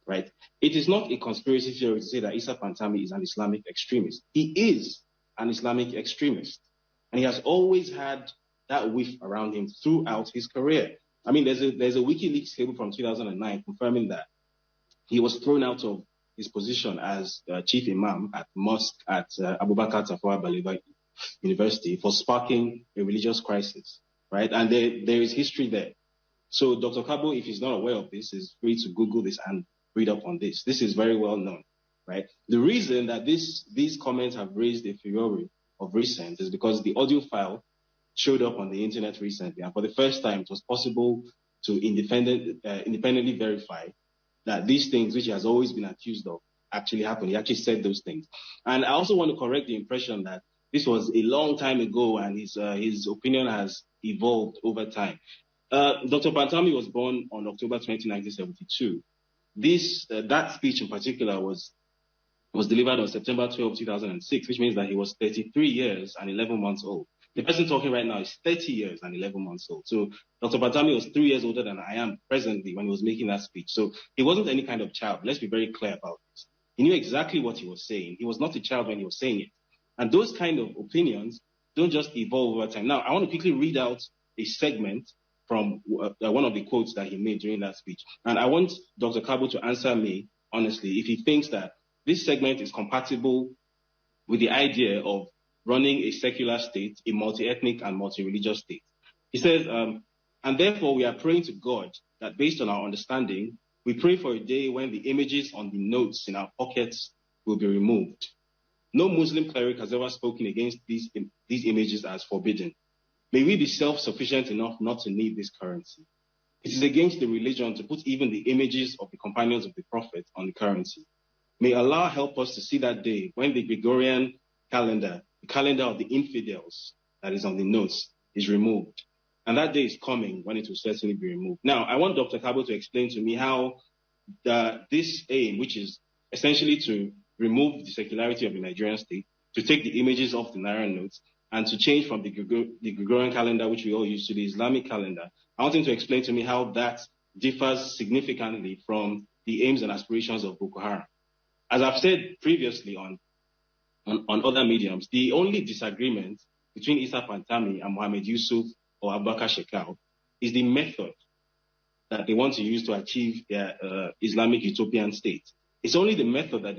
Speaker 4: right? It is not a conspiracy theory to say that Isa Pantami is an Islamic extremist. He is an Islamic extremist, and he has always had that whiff around him throughout his career. I mean, there's a WikiLeaks cable from 2009 confirming that he was thrown out of his position as chief imam at mosque at Abubakar Tafawa Balewa University for sparking a religious crisis, right? And there is history there. So Dr. Kabo, if he's not aware of this, is free to Google this and read up on this. This is very well known, right? The reason that these comments have raised a furor of recent is because the audio file showed up on the internet recently, and for the first time, it was possible to independently verify that these things, which he has always been accused of, actually happened. He actually said those things. And I also want to correct the impression that this was a long time ago and his opinion has evolved over time. Dr. Pantami was born on October 20, 1972. That speech in particular was delivered on September 12, 2006, which means that he was 33 years and 11 months old. The person talking right now is 30 years and 11 months old. So Dr. Pantami was 3 years older than I am presently when he was making that speech. So he wasn't any kind of child. Let's be very clear about this. He knew exactly what he was saying. He was not a child when he was saying it. And those kind of opinions don't just evolve over time. Now, I want to quickly read out a segment from one of the quotes that he made during that speech. And I want Dr. Kabo to answer me, honestly, if he thinks that this segment is compatible with the idea of running a secular state, a multi-ethnic and multi-religious state. He says, and therefore we are praying to God that based on our understanding, we pray for a day when the images on the notes in our pockets will be removed. No Muslim cleric has ever spoken against these images as forbidden. May we be self-sufficient enough not to need this currency. It is against the religion to put even the images of the companions of the Prophet on the currency. May Allah help us to see that day when the Gregorian calendar, the calendar of the infidels that is on the notes, is removed. And that day is coming when it will certainly be removed. Now, I want Dr. Kabo to explain to me how this aim, which is essentially to remove the secularity of the Nigerian state, to take the images off the Naira notes, and to change from the Gregorian calendar, which we all use, to the Islamic calendar. I want him to explain to me how that differs significantly from the aims and aspirations of Boko Haram. As I've said previously on other mediums, the only disagreement between Isa Pantami and Mohammed Yusuf or Abubakar Shekau is the method that they want to use to achieve their Islamic utopian state. It's only the method that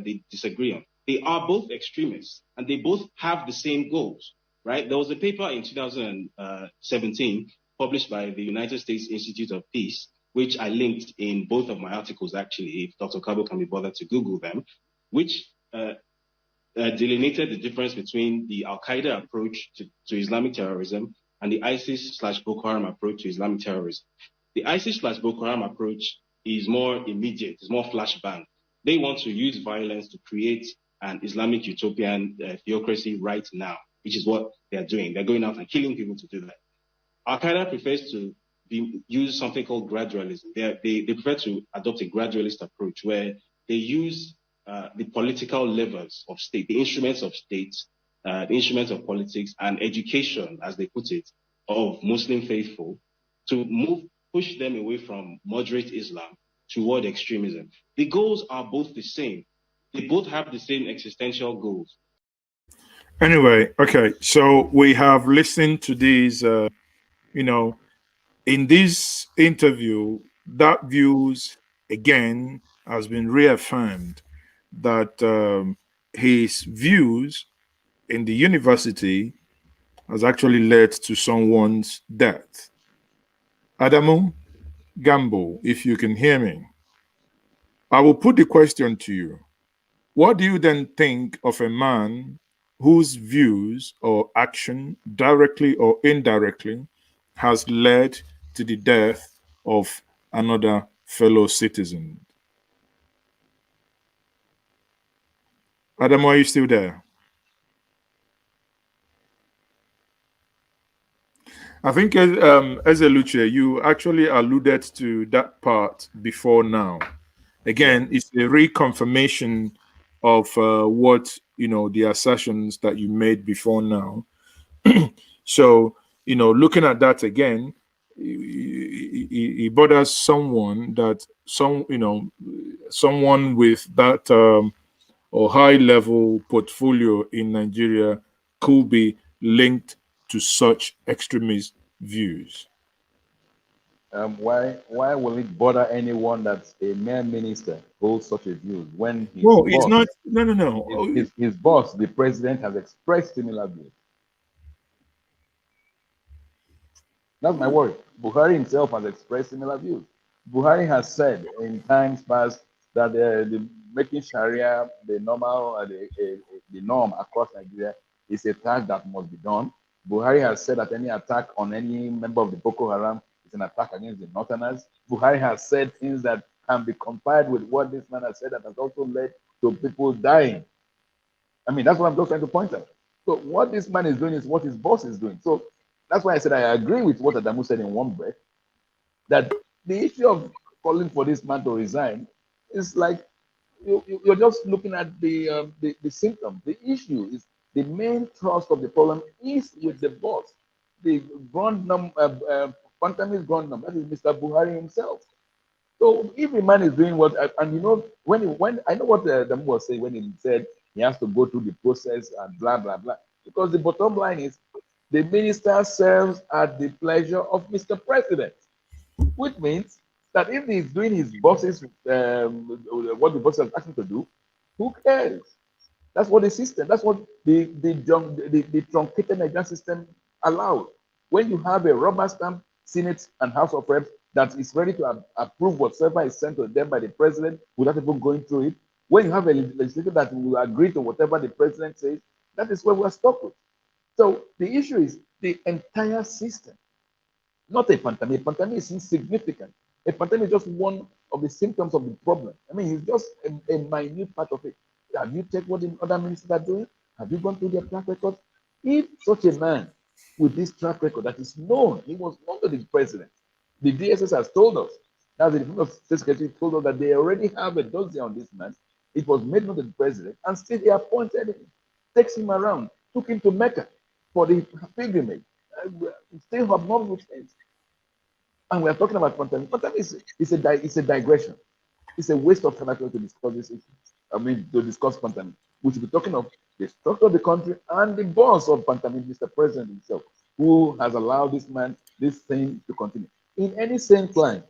Speaker 4: they disagree on. They are both extremists, and they both have the same goals, right? There was a paper in 2017 published by the United States Institute of Peace, which I linked in both of my articles, actually, if Dr. Kabo can be bothered to Google them, which delineated the difference between the Al-Qaeda approach to Islamic terrorism and the ISIS/Boko Haram approach to Islamic terrorism. The ISIS/Boko Haram approach is more immediate, it's more flashbang. They want to use violence to create an Islamic utopian theocracy right now, which is what they're doing. They're going out and killing people to do that. Al-Qaeda prefers to use something called gradualism. They prefer to adopt a gradualist approach where they use the political levers of state, the instruments of state, the instruments of politics and education, as they put it, of Muslim faithful to push them away from moderate Islam toward extremism. The goals are both the same. They both have the same existential goals.
Speaker 1: Anyway, okay, so we have listened to these, in this interview, that views again has been reaffirmed that his views in the university has actually led to someone's death. Adamu, Gambo, if you can hear me, I will put the question to you. What do you then think of a man whose views or action, directly or indirectly, has led to the death of another fellow citizen? Adamu, are you still there? I think as Eluchie, you actually alluded to that part before now. Again, it's a reconfirmation of what, the assertions that you made before now. So, looking at that again, it bothers someone that someone with that or high level portfolio in Nigeria could be linked to such extremist views.
Speaker 2: Why will it bother anyone that a mere minister holds such a view when his
Speaker 1: No,
Speaker 2: boss,
Speaker 1: it's not. No.
Speaker 2: His boss, the president, has expressed similar views? That's my worry. Buhari himself has expressed similar views. Buhari has said in times past that making Sharia the norm across Nigeria is a task that must be done. Buhari has said that any attack on any member of the Boko Haram is an attack against the Northerners. Buhari has said things that can be compared with what this man has said that has also led to people dying. I mean, that's what I'm just trying to point out. So what this man is doing is what his boss is doing. So that's why I said I agree with what Adamu said in one breath, that the issue of calling for this man to resign is like you're just looking at the symptom. The issue is the main thrust of the problem is with the boss, the Pantami's grand number, that is Mr. Buhari himself. So if the man is doing what, and when I know what Adamu was saying when he said he has to go through the process and blah blah blah, because the bottom line is the minister serves at the pleasure of Mr. President, which means that if he's doing his boss's what the boss has asked him to do, who cares? That's what the system, that's what the truncated Nigerian system allowed. When you have a rubber stamp Senate and House of Reps that is ready to approve whatever is sent to them by the president without even going through it, when you have a legislature that will agree to whatever the president says, that is where we're stuck with. So the issue is the entire system, not a Pantami. Pantami is insignificant. A Pantami is just one of the symptoms of the problem. I mean, he's just a minute part of it. Have you checked what the other ministers are doing? Have you gone through their track record? If such a man with this track record that is known, he was known to the president, the DSS has told us, now the Department of State Secretary told us that they already have a dossier on this man. It was made known to the president, and still he appointed him, takes him around, took him to Mecca for the pilgrimage. Still have not with him. And we are talking about Pantami. Pantami is a digression. It's a waste of time to discuss this issue. I mean, to discuss Pantami. We should be talking of the structure of the country and the boss of Pantami, Mr. President himself, who has allowed this man, this thing to continue. In any sane clime,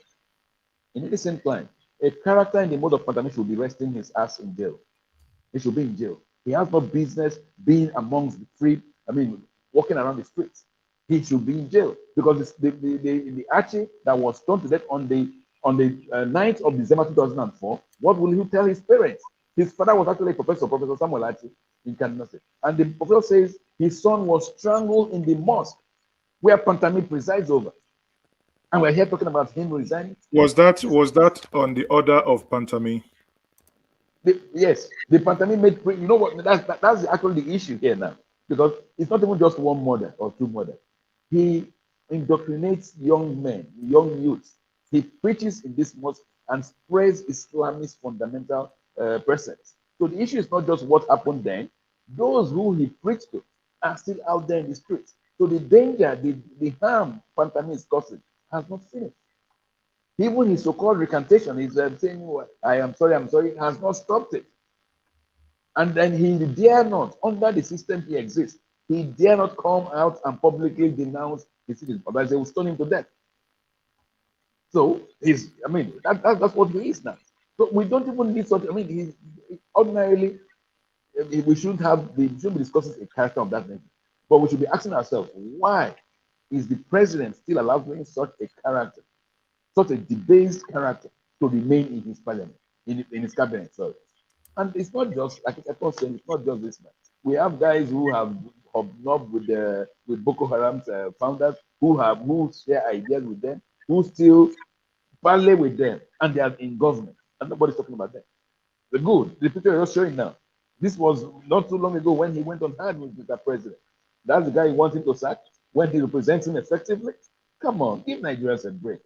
Speaker 2: a character in the mode of Pantami should be resting his ass in jail. He should be in jail. He has no business being amongst the free, walking around the streets. He should be in jail because it's the Archie that was stoned to death on the 9th of December 2004. What will he tell his parents? His father was actually Professor Samuel Archie in Kaduna State. And the professor says his son was strangled in the mosque where Pantami presides over. And we're here talking about him resigning.
Speaker 1: Was that on the order of Pantami?
Speaker 2: Yes, the Pantami made, you know what, that's actually the issue here now. Because it's not even just one mother or two mothers. He indoctrinates young men, young youths. He preaches in this mosque and spreads Islamist fundamental precepts. So the issue is not just what happened then. Those who he preached to are still out there in the streets. So the danger, the harm Pantami is causing has not finished. Even his so-called recantation, he's saying, I am sorry, has not stopped it. And then he dare not, under the system he exists, he dare not come out and publicly denounce the citizens. Otherwise, they will stone him to death. So that's what he is now. So we don't even need such. Ordinarily, we shouldn't be discussing a character of that nature. But we should be asking ourselves, why is the president still allowing such a character, such a debased character, to remain in his parliament, in his cabinet? Sorry. And it's not just, like I was saying, it's not just this man. We have guys who have hobnobbed with Boko Haram's founders, who share ideas with them, who still parley with them, and they are in government, and nobody's talking about them. The picture you're showing now. This was not too long ago when he went on hand with the president. That's the guy he wants him to sack when he represents him effectively. Come on, give Nigerians a break.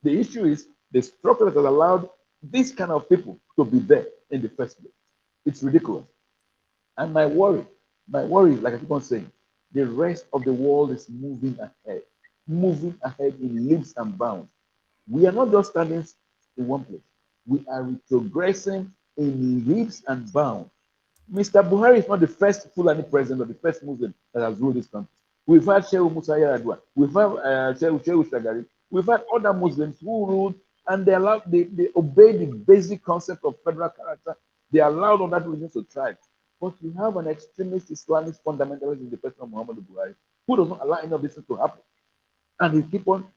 Speaker 2: The issue is the structure that has allowed this kind of people to be there in the first place. It's ridiculous. And my worry, like I keep on saying, the rest of the world is moving ahead in leaps and bounds. We are not just standing in one place. We are retrogressing in leaps and bounds. Mr. Buhari is not the first Fulani president or the first Muslim that has ruled this country. We've had Shehu Musa Yar'Adua. We've had Shehu Shagari. We've had other Muslims who ruled, and they obey the basic concept of federal character. They allowed other religions to thrive. But you have an extremist Islamist fundamentalist in the person of Muhammadu Buhari who does not allow any of this to happen. And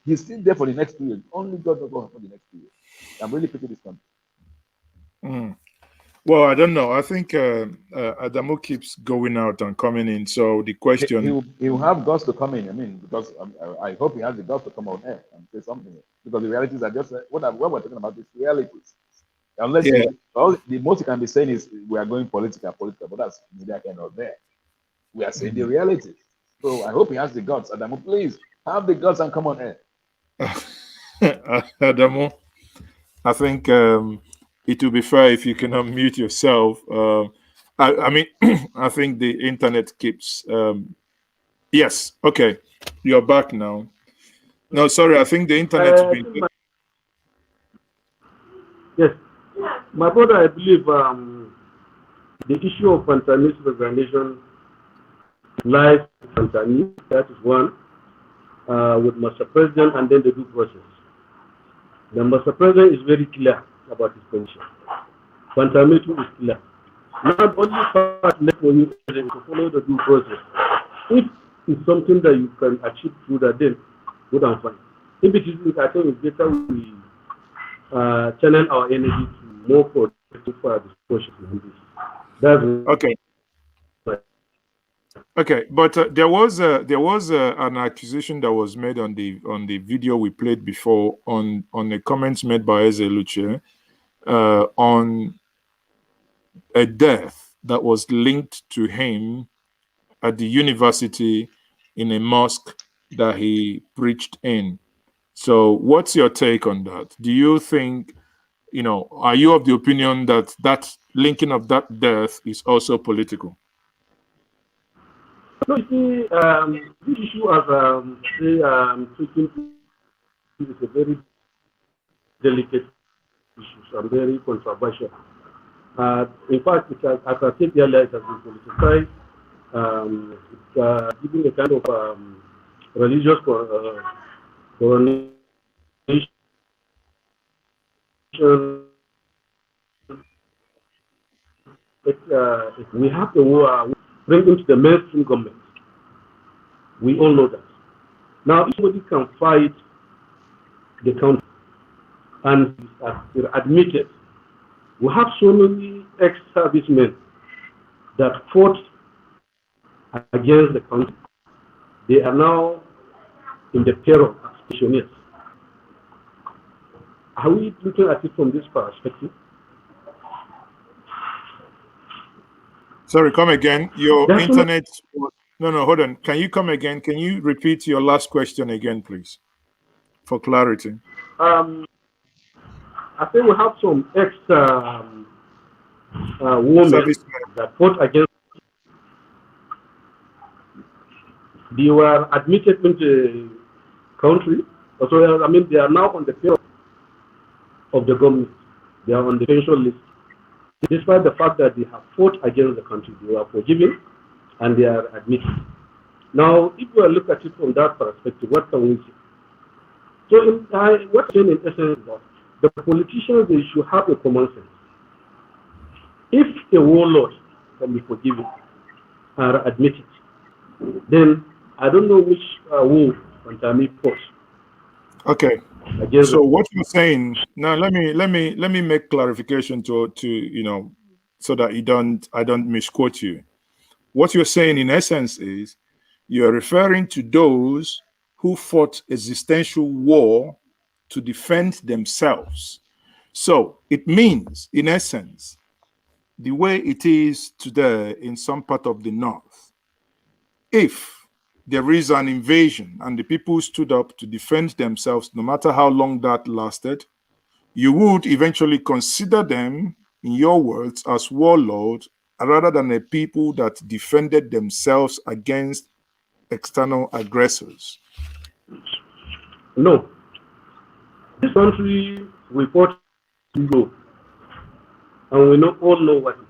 Speaker 2: he's still there for the next 2 years. Only God knows what will happen the next 2 years. I'm really picking this country.
Speaker 1: Well, I don't know. I think Adamu keeps going out and coming in. So the question...
Speaker 2: He will have guts to come in. Because I hope he has the guts to come out here and say something. Because the realities are just... What we're talking about is realities. Unless the most you can be saying is we are going political, but that's media kind of there. We are saying the realities. So I hope he has the guts. Adamu, please have the guts and come on air.
Speaker 1: Adamu, I think it will be fair if you can unmute yourself. I think the internet keeps. Yes, okay, you're back now. No, sorry, I think the internet has been.
Speaker 6: Yes, my brother, I believe the issue of Pantamis resignation lies with Pantami. That is one, with Mr. President, and then the due process. The Mr. President is very clear about his position. Pantami too is clear. Not only part left for you to follow the due process. If it's something that you can achieve through that, then good and fine. If it isn't, I think it's better we channel our energy to more productive for discussion on this. That's
Speaker 1: Okay. Okay, but there was an accusation that was made on the video we played before on the comments made by Eluchie on a death that was linked to him at the university in a mosque that he preached in. So, what's your take on that? Do you think, are you of the opinion that that linking of that death is also political?
Speaker 6: no, you see, this issue of taking is a very delicate issue and very controversial. In fact, as I said earlier, it has been politicized. It's giving a kind of religious coronation. We have to bring into the mainstream government. We all know that. Now, if somebody can fight the country and is admitted, we have so many ex-servicemen that fought against the country. They are now in the peril as pensioners. Are we looking at it from this perspective?
Speaker 1: Sorry, come again. Your internet. No, hold on. Can you come again? Can you repeat your last question again, please, for clarity?
Speaker 6: I think we have some women that fought against. They were admitted into the country. So, I mean, they are now on the payroll of the government. They are on the pension list. Despite the fact that they have fought against the country, they were forgiven and they are admitted. Now, if we look at it from that perspective, what can we say? So, what's in essence is that the politicians, they should have a common sense. If a warlord can be forgiven or admitted, then I don't know which war Pantami Past.
Speaker 1: Okay. So what you're saying now, let me make clarification to so that I don't misquote you. What you're saying in essence is you're referring to those who fought existential war to defend themselves. So it means, in essence, the way it is today in some part of the north, if there is an invasion and the people stood up to defend themselves, no matter how long that lasted, you would eventually consider them, in your words, as warlords rather than a people that defended themselves against external aggressors.
Speaker 6: No. This country, we fought to go. And we all know what it is.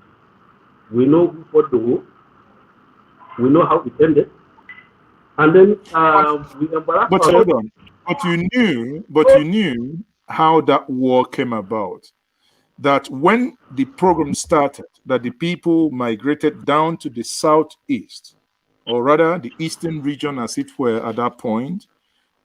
Speaker 6: We know who fought the war. We know how it ended. And then we embarrassed
Speaker 1: But hold on. But you knew how that war came about. That when the program started, that the people migrated down to the southeast, or rather the eastern region as it were at that point,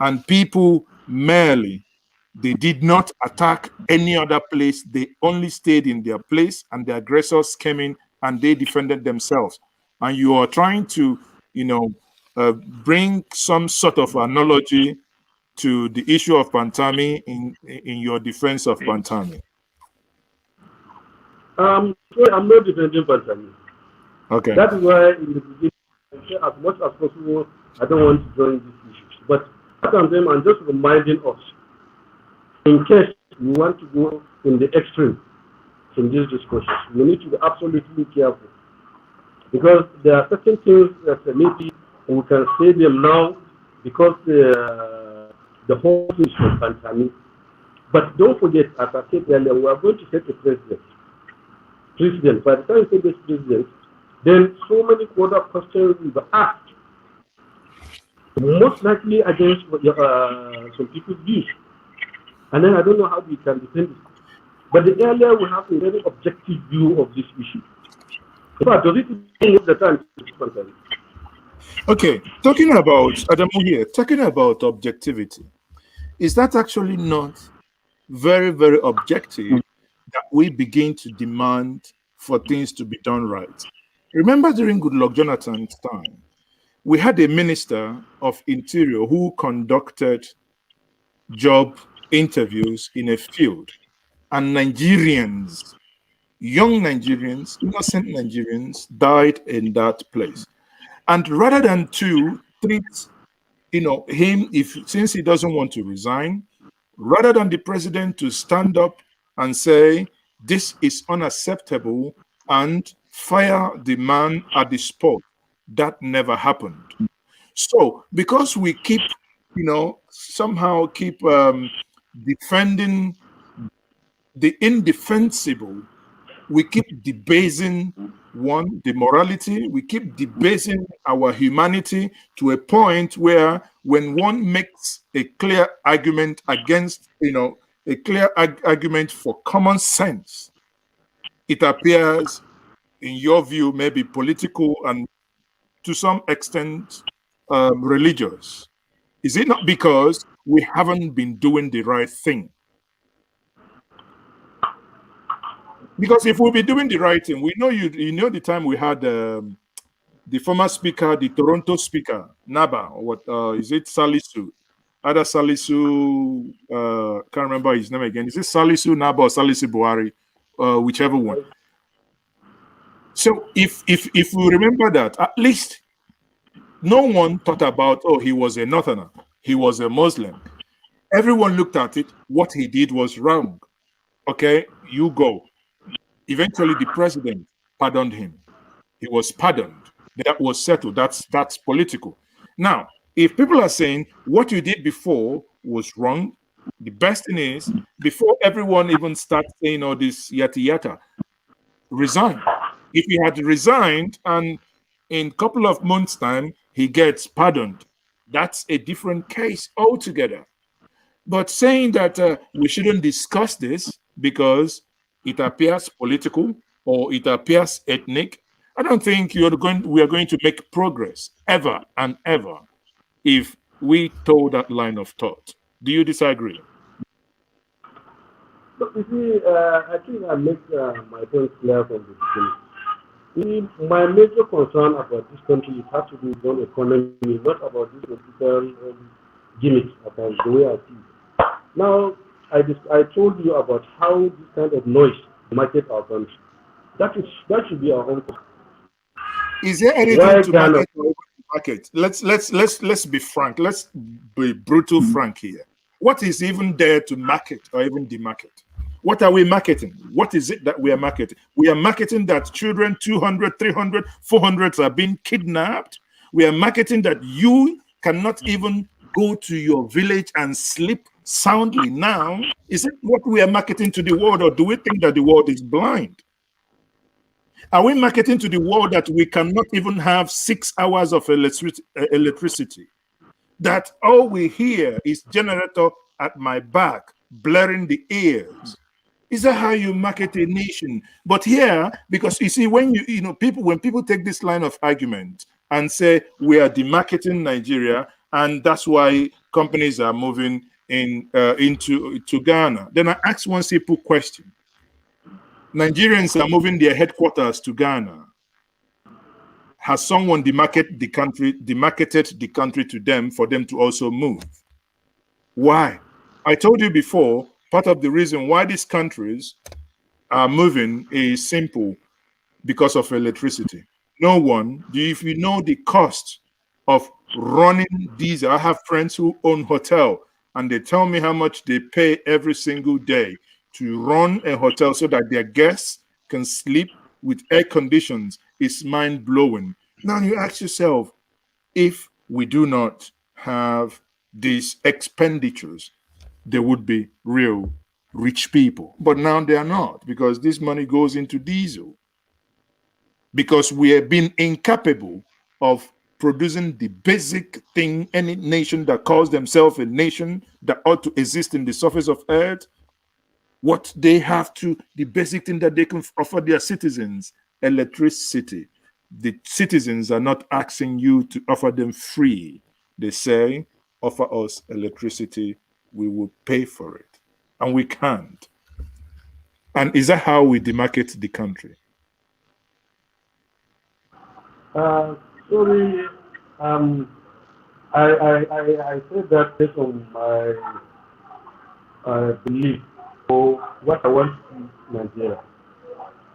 Speaker 1: and people merely, they did not attack any other place. They only stayed in their place, and the aggressors came in and they defended themselves. And you are trying to, bring some sort of analogy to the issue of Pantami in your defense of Pantami.
Speaker 6: I'm not defending Pantami.
Speaker 1: Okay.
Speaker 6: That is why in the beginning, I say as much as possible, I don't want to join these issues. But I'm just reminding us, in case we want to go in the extreme in these discussions, we need to be absolutely careful. Because there are certain things that maybe we can say them now because the whole thing is from Pantami. But don't forget, as I said earlier, we are going to set a precedent. By the time you say this president, then so many other questions will be asked, most likely against some people's views. And then I don't know how we can defend it. But the earlier we have a very objective view of this issue, In fact, does it take the time to Pantami?
Speaker 1: Okay, talking about Adamu here, talking about objectivity, is that actually not very, very objective that we begin to demand for things to be done right? Remember during Goodluck Jonathan's time, we had a minister of interior who conducted job interviews in a field, and Nigerians, young Nigerians, innocent Nigerians, died in that place. And rather than to treat, him, if since he doesn't want to resign, rather than the president to stand up and say this is unacceptable and fire the man at the spot, that never happened. So because we keep, somehow keep defending the indefensible, we keep debasing one, the morality, we keep debasing our humanity to a point where when one makes a clear argument against, a clear argument for common sense, it appears, in your view, maybe political and to some extent religious. Is it not because we haven't been doing the right thing? Because if we'll be doing the right thing, we know you know the time we had the former speaker, the Toronto speaker, Naba, or what is it, Salisu? Either Salisu, can't remember his name again. Is it Salisu Naba or Salisu Buhari? Whichever one. So if we remember that, at least no one thought about, oh, he was a northerner, he was a Muslim. Everyone looked at it, what he did was wrong. Okay, you go. Eventually, the president pardoned him. He was pardoned. That was settled. That's political. Now, if people are saying what you did before was wrong, the best thing is, before everyone even starts saying all this yata yata, resign. If he had resigned and in a couple of months' time he gets pardoned, that's a different case altogether. But saying that we shouldn't discuss this because it appears political or it appears ethnic, I don't think we are going to make progress ever and ever if we toe that line of thought. Do you disagree?
Speaker 6: But you see, I think I make my point clear from the beginning. My major concern about this country, it has to do with one economy, not about this political gimmick, about the way I see it. Now, I told you about how this kind of noise market our country. That should be our own concern.
Speaker 1: Is there anything
Speaker 6: Why
Speaker 1: to
Speaker 6: Ghana?
Speaker 1: market? Let's be frank. Let's be brutal frank here. What is even there to market or even demarket? What are we marketing? What is it that we are marketing? We are marketing that children, 200, 300, 400 are being kidnapped. We are marketing that you cannot even go to your village and sleep soundly now. Is it what we are marketing to the world, or do we think that the world is blind? Are we marketing to the world that we cannot even have 6 hours of electricity? That all we hear is generator at my back, blaring the ears. Is that how you market a nation? But here, because you see, when when people take this line of argument and say we are demarketing Nigeria, and that's why companies are moving into Ghana, then I ask one simple question: Nigerians are moving their headquarters to Ghana. Has someone demarketed the country to them for them to also move? Why? I told you before, part of the reason why these countries are moving is simple, because of electricity. No one, if you know the cost of running these, I have friends who own hotel and they tell me how much they pay every single day to run a hotel so that their guests can sleep with air conditions. Is mind blowing. Now you ask yourself, if we do not have these expenditures, there would be real rich people. But now they are not, because this money goes into diesel. Because we have been incapable of producing the basic thing any nation that calls themselves a nation that ought to exist in the surface of earth, what they have to, the basic thing that they can offer their citizens: electricity. The citizens are not asking you to offer them free. They say, offer us electricity, we will pay for it. And we can't. And is that how we demarcate the country?
Speaker 6: Sorry, I said that based on my belief or what I want to see in Nigeria.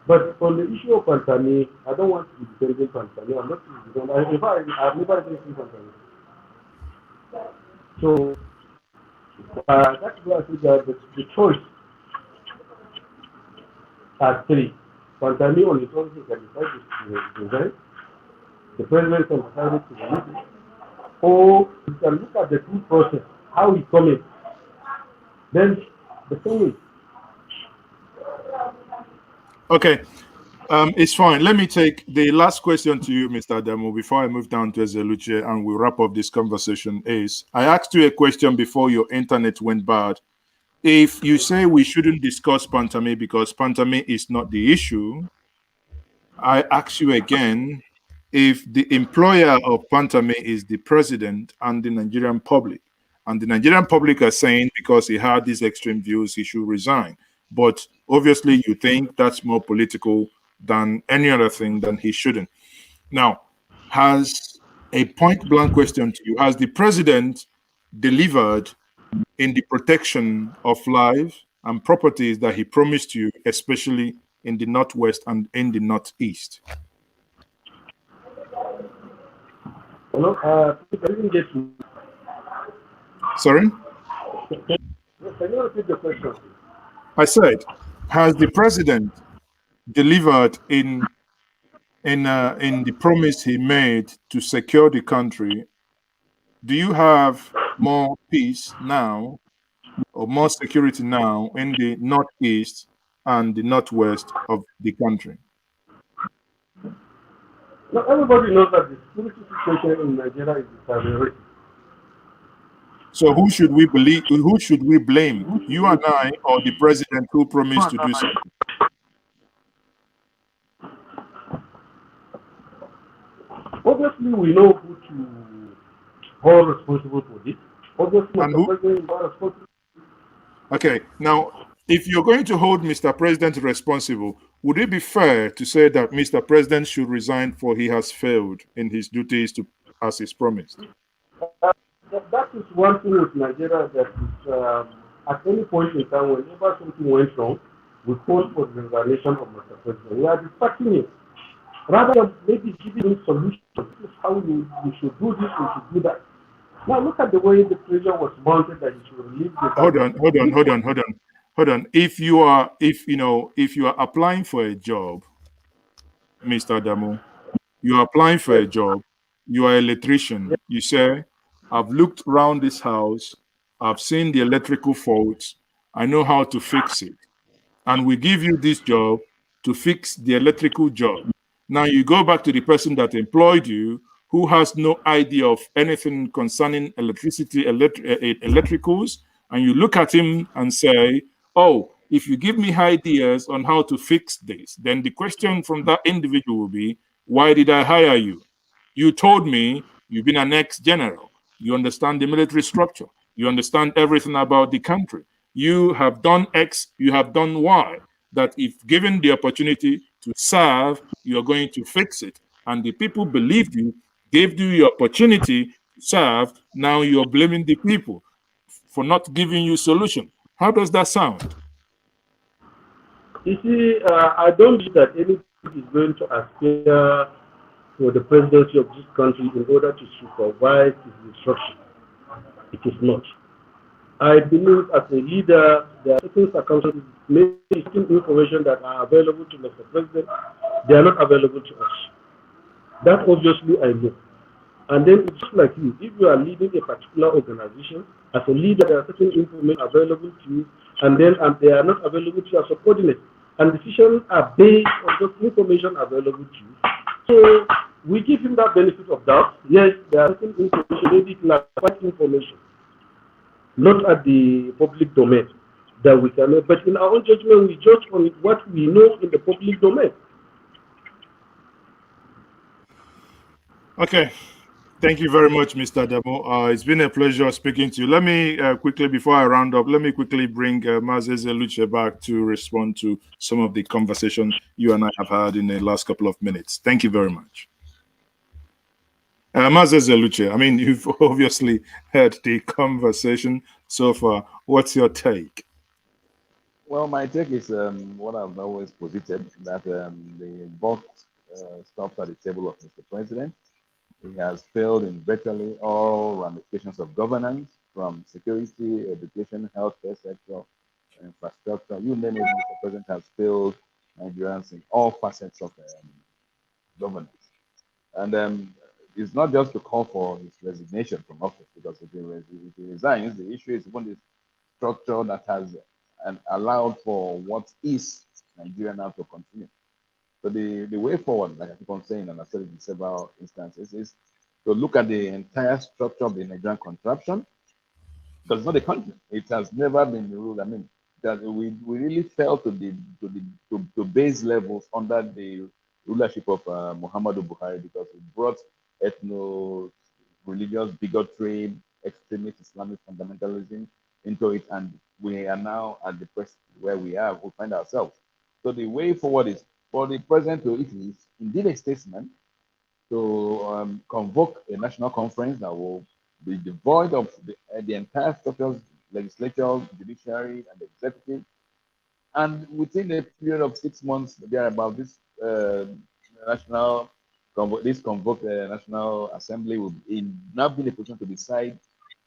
Speaker 6: But on the issue of Pantami, I don't want to be defending Pantami. I'm not defending. In fact, I've never even seen Pantami. So that's why I think that the choice are three. Pantami on its own, he can decide to resign. The president can decide to release it. Or you can look at the two process, how he commits. Then the thing is.
Speaker 1: Okay. It's fine. Let me take the last question to you, Mr. Adamu, before I move down to Eluchie and we wrap up this conversation. Is I asked you a question before your internet went bad. If you say we shouldn't discuss Pantami because Pantami is not the issue, I ask you again, if the employer of Pantami is the president and the Nigerian public, and the Nigerian public are saying because he had these extreme views, he should resign. But obviously you think that's more political than any other thing, then he shouldn't. Now, has a point blank question to you, has the president delivered in the protection of life and properties that he promised you, especially in the Northwest and in the Northeast?
Speaker 6: Hello, I didn't get you.
Speaker 1: Sorry?
Speaker 6: Can you repeat the question?
Speaker 1: I said, has the president delivered in the promise he made to secure the country? Do you have more peace now or more security now in the Northeast and the Northwest of the country?
Speaker 6: Now, everybody knows that the security situation in Nigeria is deteriorating.
Speaker 1: So who should we believe? Who should we blame? You and I, or the president who promised to do so?
Speaker 6: Obviously, we know who to hold responsible for this. Obviously,
Speaker 1: And
Speaker 6: the
Speaker 1: who?
Speaker 6: president is responsible.
Speaker 1: Okay, now, if you're going to hold Mr. President responsible, would it be fair to say that Mr. President should resign for he has failed in his duties to, as is promised?
Speaker 6: That is one thing with Nigeria that is, at any point in time, whenever something went wrong, we call for the resignation of Mr. President. We are distracting him. Rather than maybe giving him solutions, this is how you should do this, you should do that. Now look at the way the pressure was mounted that he should release the
Speaker 1: Hold on. If you are applying for a job, Mr. Adamu, you are applying for a job, you are an electrician, you say, I've looked around this house, I've seen the electrical faults, I know how to fix it. And we give you this job to fix the electrical job. Now you go back to the person that employed you, who has no idea of anything concerning electricity, electricals, and you look at him and say, oh, if you give me ideas on how to fix this, then the question from that individual will be, why did I hire you? You told me you've been an ex-general. You understand the military structure. You understand everything about the country. You have done X, you have done Y, that if given the opportunity to serve, you're going to fix it. And the people believed you, gave you the opportunity to serve. Now you're blaming the people for not giving you solution. How does that sound?
Speaker 6: You see, I don't believe that anybody is going to aspire for the presidency of this country in order to supervise his instruction. It is not. I believe as a leader, there are certain circumstances, maybe certain information that are available to Mr. President, they are not available to us. That obviously I know. And then it's just like you, if you are leading a particular organization, as a leader, there are certain information available to you, and then they are not available to your subordinates. And decisions are based on those information available to you. So we give him that benefit of doubt. Yes, there are certain information, maybe classified information, not at the public domain that we cannot, but in our own judgment, we judge on what we know in the public domain.
Speaker 1: Okay. Thank you very much, Mr. Adamu. It's been a pleasure speaking to you. Let me quickly, before I round up, let me quickly bring MaaziEzeoke back to respond to some of the conversation you and I have had in the last couple of minutes. Thank you very much. MaaziEzeoke, I mean, you've obviously heard the conversation so far. What's your take?
Speaker 2: Well, my take is what I've always posited that the buck stops at the table of Mr. President. He has failed in virtually all ramifications of governance, from security, education, healthcare sector, infrastructure, you name it. Mr. President has failed Nigerians in all facets of governance. And it's not just to call for his resignation from office, because if he resigns, the issue is when the structure that has allowed for what is Nigeria now to continue. So the way forward, like I keep on saying, and I said it in several instances, is to look at the entire structure of the Nigerian contraption, because it's not a country. It has never been ruled. I mean, that we really fell to base levels under the rulership of Muhammadu Buhari, because it brought ethno religious bigotry, extremist Islamic fundamentalism into it, and we are now at the press where we find ourselves. So the way forward is for the president to, if he is indeed a statesman, to convoke a national conference that will be devoid of the entire structures, legislature, judiciary, and executive. And within a period of 6 months, there about this national this convoked national assembly will now be in a position to decide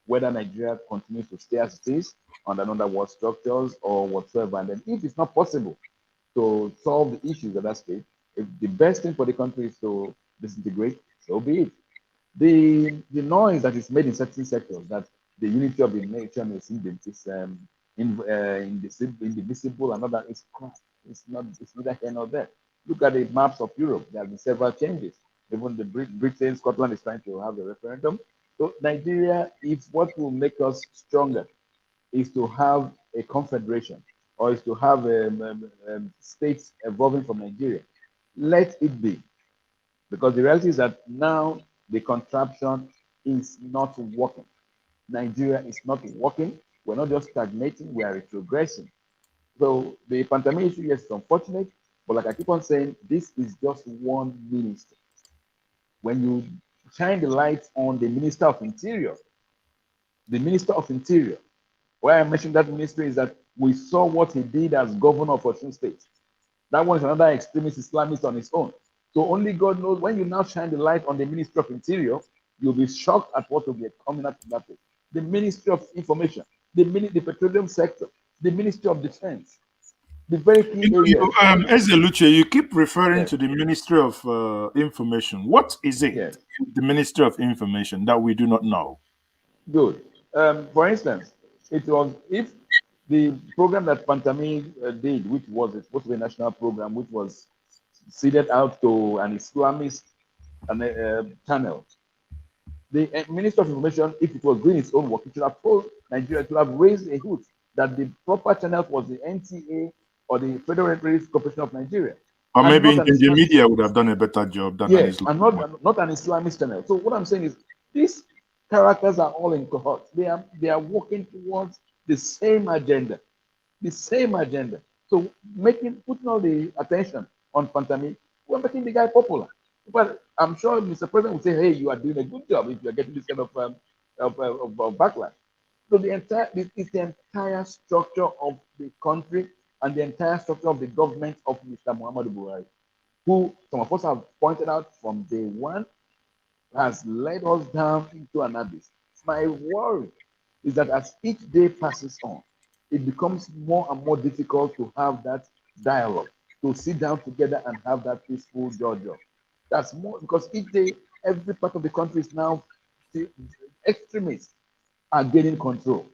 Speaker 2: whether Nigeria continues to stay as it is under what structures or whatsoever. And then, if it's not possible to solve the issues at that stage, if the best thing for the country is to disintegrate, so be it. The noise that is made in certain sectors that the unity of the nation is indivisible and all that is crap. It's not. It's neither here nor there. Look at the maps of Europe. There have been several changes. Even the Britain, Scotland is trying to have a referendum. So Nigeria, if what will make us stronger is to have a confederation, or is to have states evolving from Nigeria, let it be. Because the reality is that now the contraption is not working. Nigeria is not working. We're not just stagnating, we are retrogressing. So the Pantami issue, yes, is unfortunate, but like I keep on saying, this is just one minister. When you shine the light on the Minister of Interior, why I mentioned that ministry is that we saw what he did as governor of Osun State. That one is another extremist Islamist on its own. So only God knows, when you now shine the light on the Ministry of Interior, you'll be shocked at what will be coming up from that place. The Ministry of Information, the petroleum sector, the Ministry of Defense, the very key areas.
Speaker 1: Ezeoke, you keep referring
Speaker 2: Yes,
Speaker 1: to the Ministry of Information. What is it,
Speaker 2: yes,
Speaker 1: the Ministry of Information, that we do not know?
Speaker 2: good. For instance, it was if the program that Pantami did, which was supposed to be a national program, which was seeded out to an Islamist channel. The Minister of Information, if it was doing its own work, it should have told Nigeria to have raised a hoot that the proper channel was the NTA or the Federal Radio Corporation of Nigeria,
Speaker 1: Or
Speaker 2: and
Speaker 1: maybe
Speaker 2: not an
Speaker 1: Njenje
Speaker 2: Islam.
Speaker 1: Media would have done a better job than an
Speaker 2: Yes, and
Speaker 1: Islamic one.
Speaker 2: not an Islamist channel. So what I'm saying is, these characters are all in cohorts. They are working towards the same agenda, the same agenda. So putting all the attention on Pantami, we're making the guy popular. But I'm sure Mr. President will say, "Hey, you are doing a good job if you are getting this kind of backlash." So it's the entire structure of the country and the entire structure of the government of Mr. Muhammadu Buhari, who some of us have pointed out from day one has led us down into an abyss. My worry is that as each day passes on, it becomes more and more difficult to have that dialogue, to sit down together and have that peaceful dialogue. That's more because each day, every part of the country is now, the extremists are gaining control.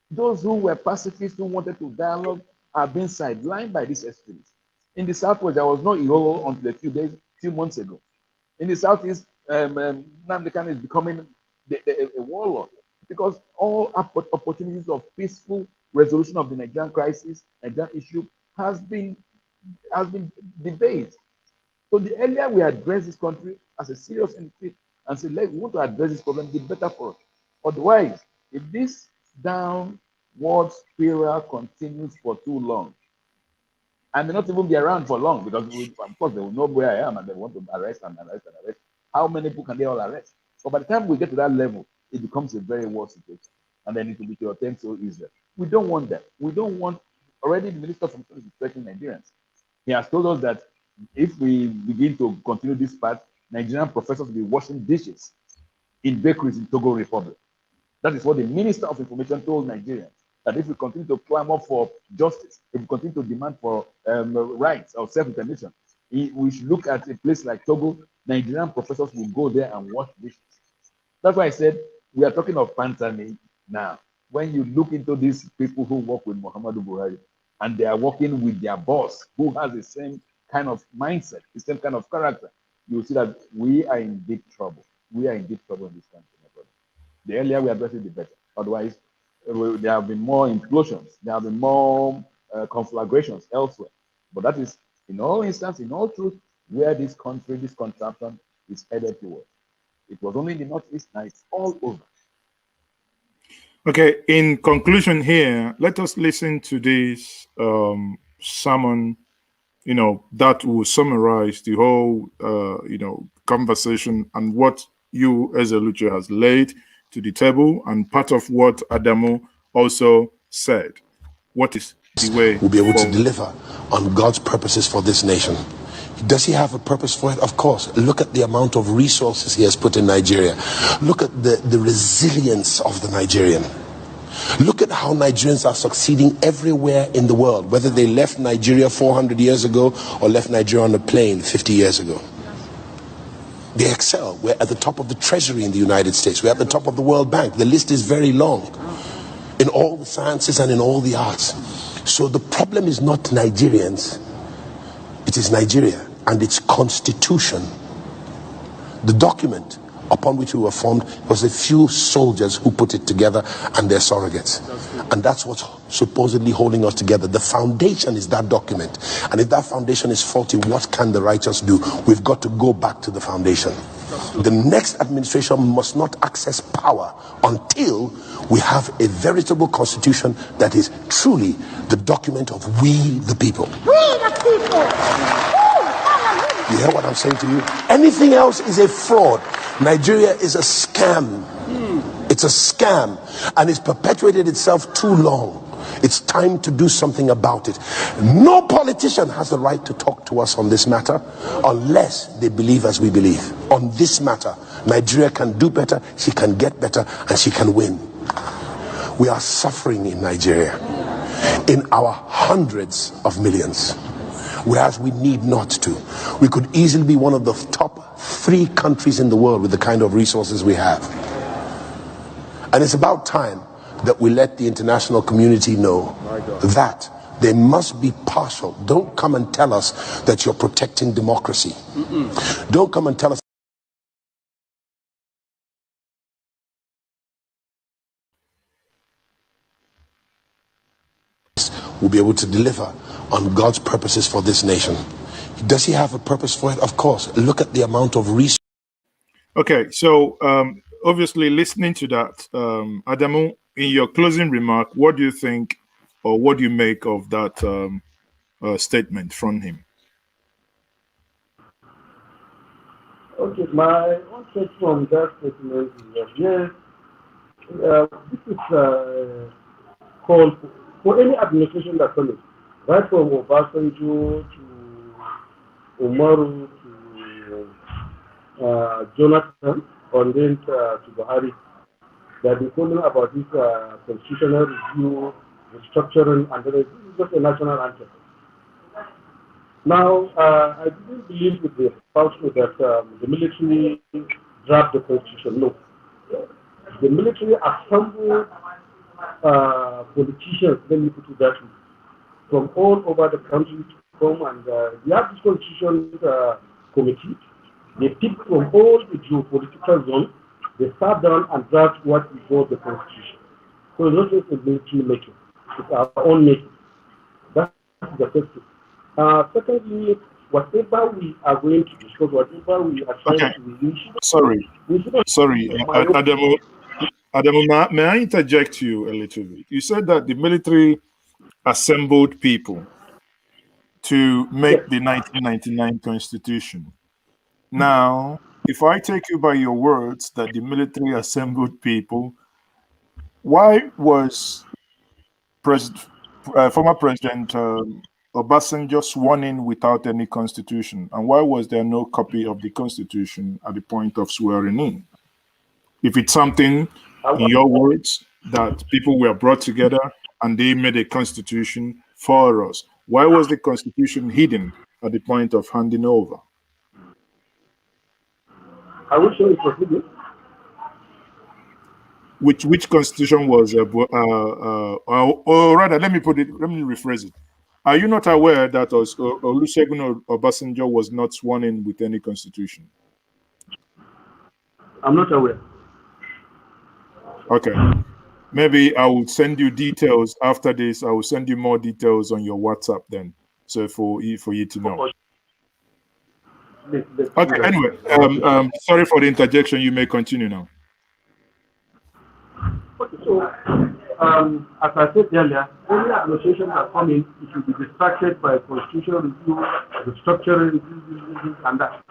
Speaker 2: Those who were pacifists who wanted to dialogue are being sidelined by these extremists. In the Southwest, there was no Iholo until few months ago. In the Southeast, Nnamdi Kanu is becoming a warlord because all opportunities of peaceful resolution of the Nigerian crisis, Nigerian issue, has been debated. So the earlier we address this country as a serious entity and say, we want to address this problem, the better for us. Otherwise, if this downward spiral continues for too long, I may not even be around for long because, of course, they will know where I am and they want to arrest and arrest and arrest. How many people can they all arrest? But by the time we get to that level, it becomes a very worse situation. And then it will be to obtain so easily. We don't want that. We don't want, already the Minister of Finance is threatening Nigerians. He has told us that if we begin to continue this path, Nigerian professors will be washing dishes in bakeries in Togo Republic. That is what the Minister of Information told Nigerians, that if we continue to clamor for justice, if we continue to demand for rights or self-determination, we should look at a place like Togo. Nigerian professors will go there and wash dishes. That's why I said we are talking of Pantami now. When you look into these people who work with Muhammadu Buhari, and they are working with their boss, who has the same kind of mindset, the same kind of character, you will see that we are in deep trouble. We are in deep trouble in this country, my brother. The earlier we address it, the better. Otherwise, there have been more implosions, there have been more conflagrations elsewhere. But that is, in all instances, in all truth, where this country, this contraption is headed towards. It was only in the Northeast, now it's all over.
Speaker 1: Okay, in conclusion here, let us listen to this sermon, that will summarize the whole, conversation and what you, as Eluchie, has laid to the table, and part of what Adamu also said. What is the way
Speaker 7: will be able
Speaker 1: forward?
Speaker 7: to deliver on God's purposes for this nation. Does he have a purpose for it? Of course. Look at the amount of resources he has put in Nigeria. Look at the resilience of the Nigerian. Look at how Nigerians are succeeding everywhere in the world, whether they left Nigeria 400 years ago or left Nigeria on a plane 50 years ago. They excel. We're at the top of the treasury in the United States. We're at the top of the World Bank. The list is very long in all the sciences and in all the arts. So the problem is not Nigerians. It is Nigeria and its constitution. The document upon which we were formed was a few soldiers who put it together and their surrogates. And that's what's supposedly holding us together. The foundation is that document. And if that foundation is faulty, what can the righteous do? We've got to go back to the foundation. The next administration must not access power until we have a veritable constitution that is truly the document of we the people. We the people! You hear what I'm saying to you? Anything else is a fraud. Nigeria is a scam. It's a scam, and it's perpetuated itself too long. It's time to do something about it. No politician has the right to talk to us on this matter unless they believe as we believe. On this matter, Nigeria can do better, she can get better, and she can win. We are suffering in Nigeria in our hundreds of millions, whereas we need not to. We could easily be one of the top 3 countries in the world with the kind of resources we have. And it's about time that we let the international community know that they must be partial. Don't come and tell us that you're protecting democracy. Don't come and tell us we'll be able to deliver on God's purposes for this nation. Does he have a purpose for it? Of course. Look at the amount of resources.
Speaker 1: Okay, so obviously listening to that, Adamu, in your closing remark, what do you think or what do you make of that statement from him?
Speaker 6: Okay, my own take from that statement is that yes, this is called for any administration that follows, right from Obasanjo to Umaru to Jonathan, and then to Buhari. They have been calling about this constitutional review, restructuring, and then this is just a national anthem. Now, I didn't believe with the falsehood that the military draft the constitution. No. The military assembled politicians, let me put it that way, from all over the country to come, and we have this constitution committee. They pick from all the geopolitical zones. They sat down and draft what we call the constitution. So it's not just a military making, it's our own making. That's the first thing. Secondly, whatever we are going to discuss, whatever we are trying
Speaker 1: Okay.
Speaker 6: to we shouldn't,
Speaker 1: Sorry.
Speaker 6: we shouldn't
Speaker 1: Adamu, may I interject you a little bit? You said that the military assembled people to make
Speaker 6: yes.
Speaker 1: the 1999 constitution. Now, if I take you by your words that the military assembled people, why was former President Obasanjo sworn in without any constitution? And why was there no copy of the constitution at the point of swearing in? If it's something, in your words, that people were brought together and they made a constitution for us, why was the constitution hidden at the point of handing over?
Speaker 6: I will show you proceeding.
Speaker 1: Which constitution was, or rather, let me rephrase it. Are you not aware that Olusegun Obasanjo was not sworn in with any constitution?
Speaker 6: I'm not aware.
Speaker 1: Okay. Maybe I will send you details after this. I will send you more details on your WhatsApp then, so for you to know. Okay. Anyway, sorry for the interjection. You may continue now.
Speaker 6: Okay, so as I said earlier, any administration that comes in, it should be distracted by constitutional review, restructuring, this, and that.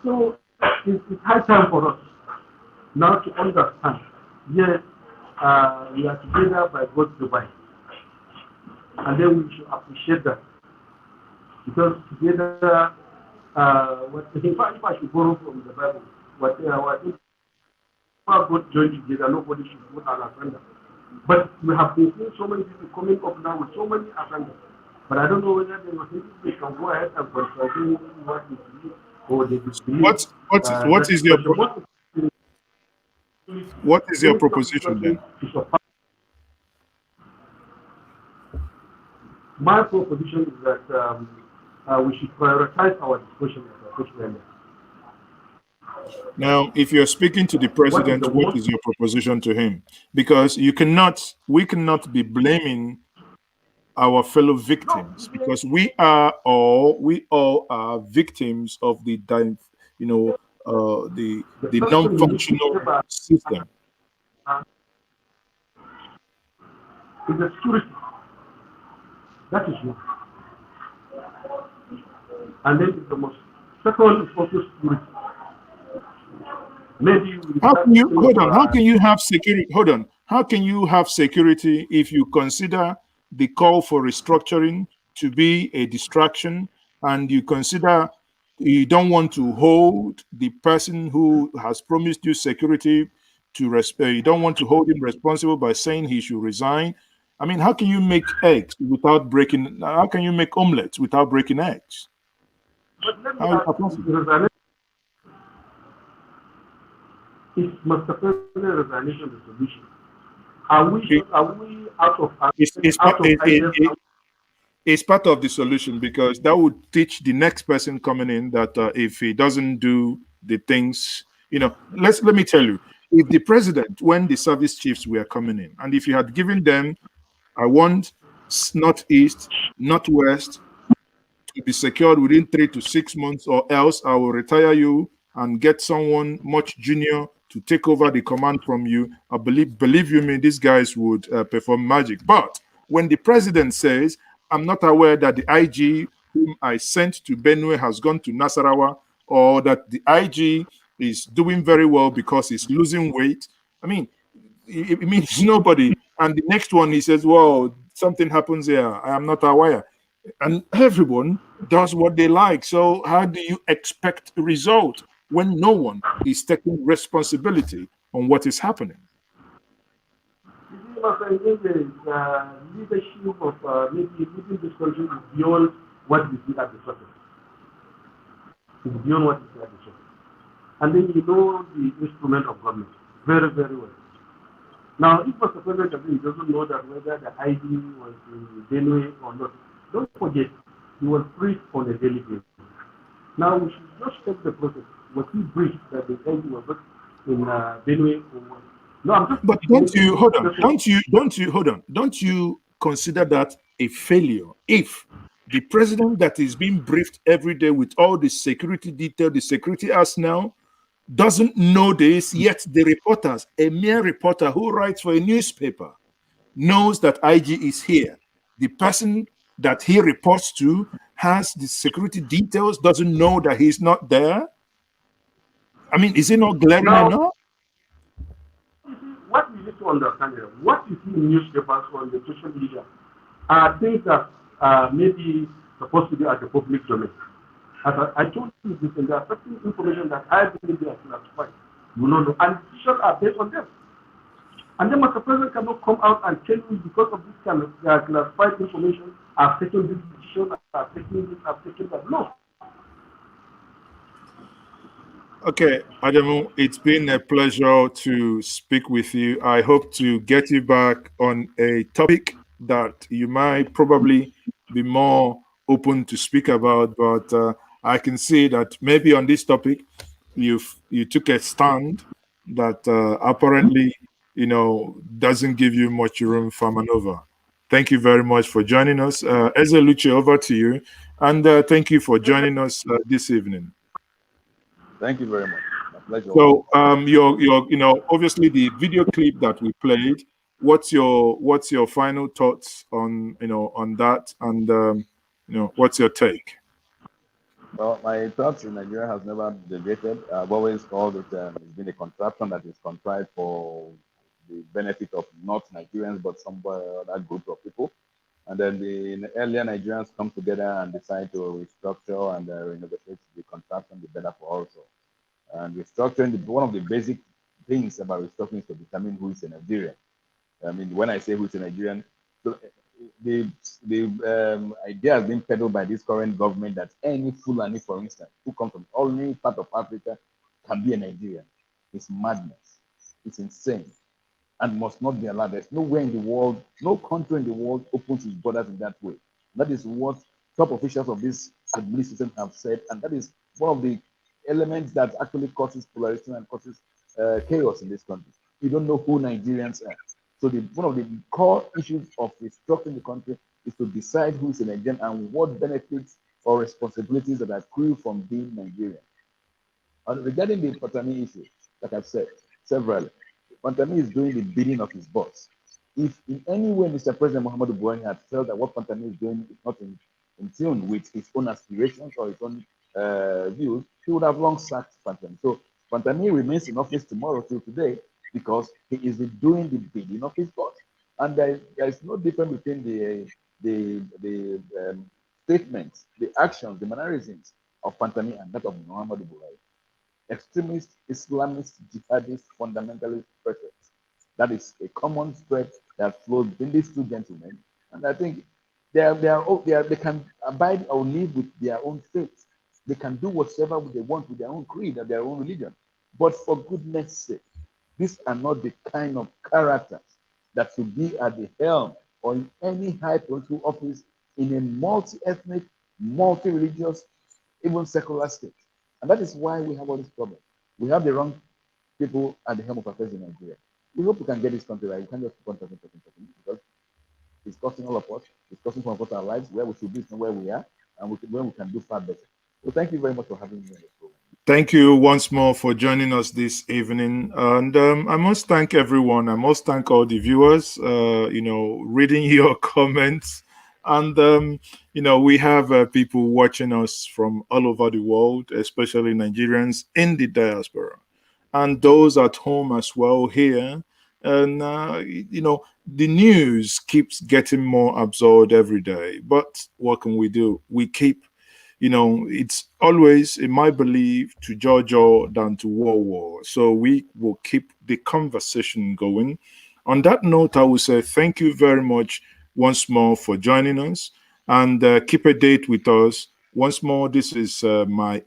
Speaker 6: So it's high time for us now to understand. Yes, we are together by God's design, and then we should appreciate that, because together, if I should borrow from the Bible, whatever God joined together, nobody should put an agenda. But we have been seeing so many people coming up now with so many agendas. But I don't know whether they can go ahead and contradict what they believe or they disbelieve.
Speaker 1: What is your proposition then?
Speaker 6: My proposition is that we should prioritize our discussion as a social.
Speaker 1: Now, if you're speaking to the president, what is your proposition to him? Because we cannot be blaming our fellow victims, because we all are victims of the non-functional system.
Speaker 6: It's the security. That is one. And then the most second is also security. Maybe
Speaker 1: how can you have security? Hold on. How can you have security if you consider the call for restructuring to be a distraction, and you consider you don't want to hold the person who has promised you security to you don't want to hold him responsible by saying he should resign? I mean, how can you make eggs without breaking? How can you make omelets without breaking eggs? How is that possible?
Speaker 6: Is Mr. President resignation the solution? Are we out of
Speaker 1: it's part of the solution, because that would teach the next person coming in that if he doesn't do the things, let me tell you, if the president, when the service chiefs were coming in, and if you had given them, I want Northeast, Northwest to be secured within 3 to 6 months, or else I will retire you and get someone much junior to take over the command from you, I believe you me, these guys would perform magic. But when the president says, I'm not aware that the IG whom I sent to Benue has gone to Nasarawa, or that the IG is doing very well because he's losing weight, I mean, it means nobody. And the next one, he says, well, something happens here, I am not aware. And everyone does what they like. So how do you expect a result when no one is taking responsibility on what is happening?
Speaker 6: Leadership of maybe leading this country is beyond what we see at the surface. It's beyond what we see at the surface. And then the instrument of government very, very well. Now, if Mr. President doesn't know that whether the ID was in Benue or not, don't forget, he was briefed on a daily basis. Now, we should just check the process. Was he briefed that the ID was not in Benue or what? No, I'm just.
Speaker 1: But don't you consider that a failure if The president that is being briefed every day with all the security detail, the security arsenal, doesn't know this, yet the reporters, a mere reporter who writes for a newspaper, knows that IG is here. The person that he reports to has the security details, doesn't know that he's not there. I mean, is it not glaring
Speaker 6: Now,
Speaker 1: enough?
Speaker 6: what we need to understand here, what you see in newspapers or in the social media are things that maybe supposed to be at the public domain. As I told you this, and there are certain information that I believe they are classified. You know, and decisions are based on them. And then Mr. President cannot come out and tell you because of this kind of classified information, I've taken this decision, I've taken this, I've taken that. No.
Speaker 1: Okay, Adamu, it's been a pleasure to speak with you. I hope to get you back on a topic that you might probably be more open to speak about, but I can see that maybe on this topic you took a stand that apparently doesn't give you much room for maneuver. Thank you very much for joining us. Eluchie, over to you, and thank you for joining us this evening.
Speaker 2: Thank you very much. My pleasure.
Speaker 1: So, obviously the video clip that we played. What's your final thoughts on on that, and what's your take?
Speaker 2: Well, my thoughts in Nigeria has never debated. I've always called it it's been a contraption that is contrived for the benefit of not Nigerians, but some other group of people. And then the earlier Nigerians come together and decide to restructure and renegotiate the contraption, the better for all. And restructuring, one of the basic things about restructuring is to determine who is a Nigerian. I mean, when I say who is a Nigerian, so the idea has been peddled by this current government that any Fulani, for instance, who comes from any part of Africa can be a Nigerian. It's madness. It's insane and must not be allowed. There's nowhere in the world, no country in the world opens its borders in that way. That is what top officials of this administration have said, and that is one of the elements that actually causes polarization and causes chaos in this country. You don't know who Nigerians are. So one of the core issues of restructuring the country is to decide who is a Nigerian and what benefits or responsibilities that accrue from being Nigerian. And regarding the Pantami issue, like I've said several, Pantami is doing the bidding of his boss. If in any way Mr. President Muhammadu Buhari had felt that what Pantami is doing is not in tune with his own aspirations or his own views, he would have long sacked Pantami. So Pantami remains in office tomorrow till today because he is doing the bidding of his boss. And there is no difference between the statements, the actions, the mannerisms of Pantami and that of Muhammadu Buhari. Extremist, Islamist, jihadist, fundamentalist preference. That is a common thread that flows between these two gentlemen. And I think they can abide or live with their own faith. They can do whatever they want with their own creed and their own religion. But for goodness sake, these are not the kind of characters that should be at the helm or in any high political office in a multi-ethnic, multi-religious, even secular state. And that is why we have all this problem. We have the wrong people at the helm of affairs in Nigeria. We hope we can get this country right. We can't just keep on talking, because it's costing all of us. It's costing some of us our lives, where we should be, where we are, and where we can do far better. So thank you very much for having me on the program.
Speaker 1: Thank you once more for joining us this evening. And I must thank everyone. I must thank all the viewers, reading your comments. And, we have people watching us from all over the world, especially Nigerians in the diaspora, and those at home as well here. And, the news keeps getting more absorbed every day. But what can we do? We keep it's always, in my belief, to Jojo than to war. So we will keep the conversation going. On that note, I will say thank you very much once more for joining us, and keep a date with us. Once more, this is my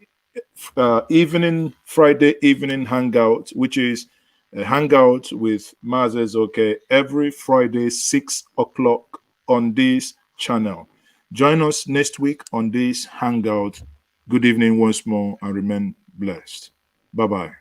Speaker 1: Friday evening hangout, which is a hangout with MaaziEzeoke every Friday, 6 o'clock on this channel. Join us next week on this hangout. Good evening once more, and remain blessed. Bye-bye.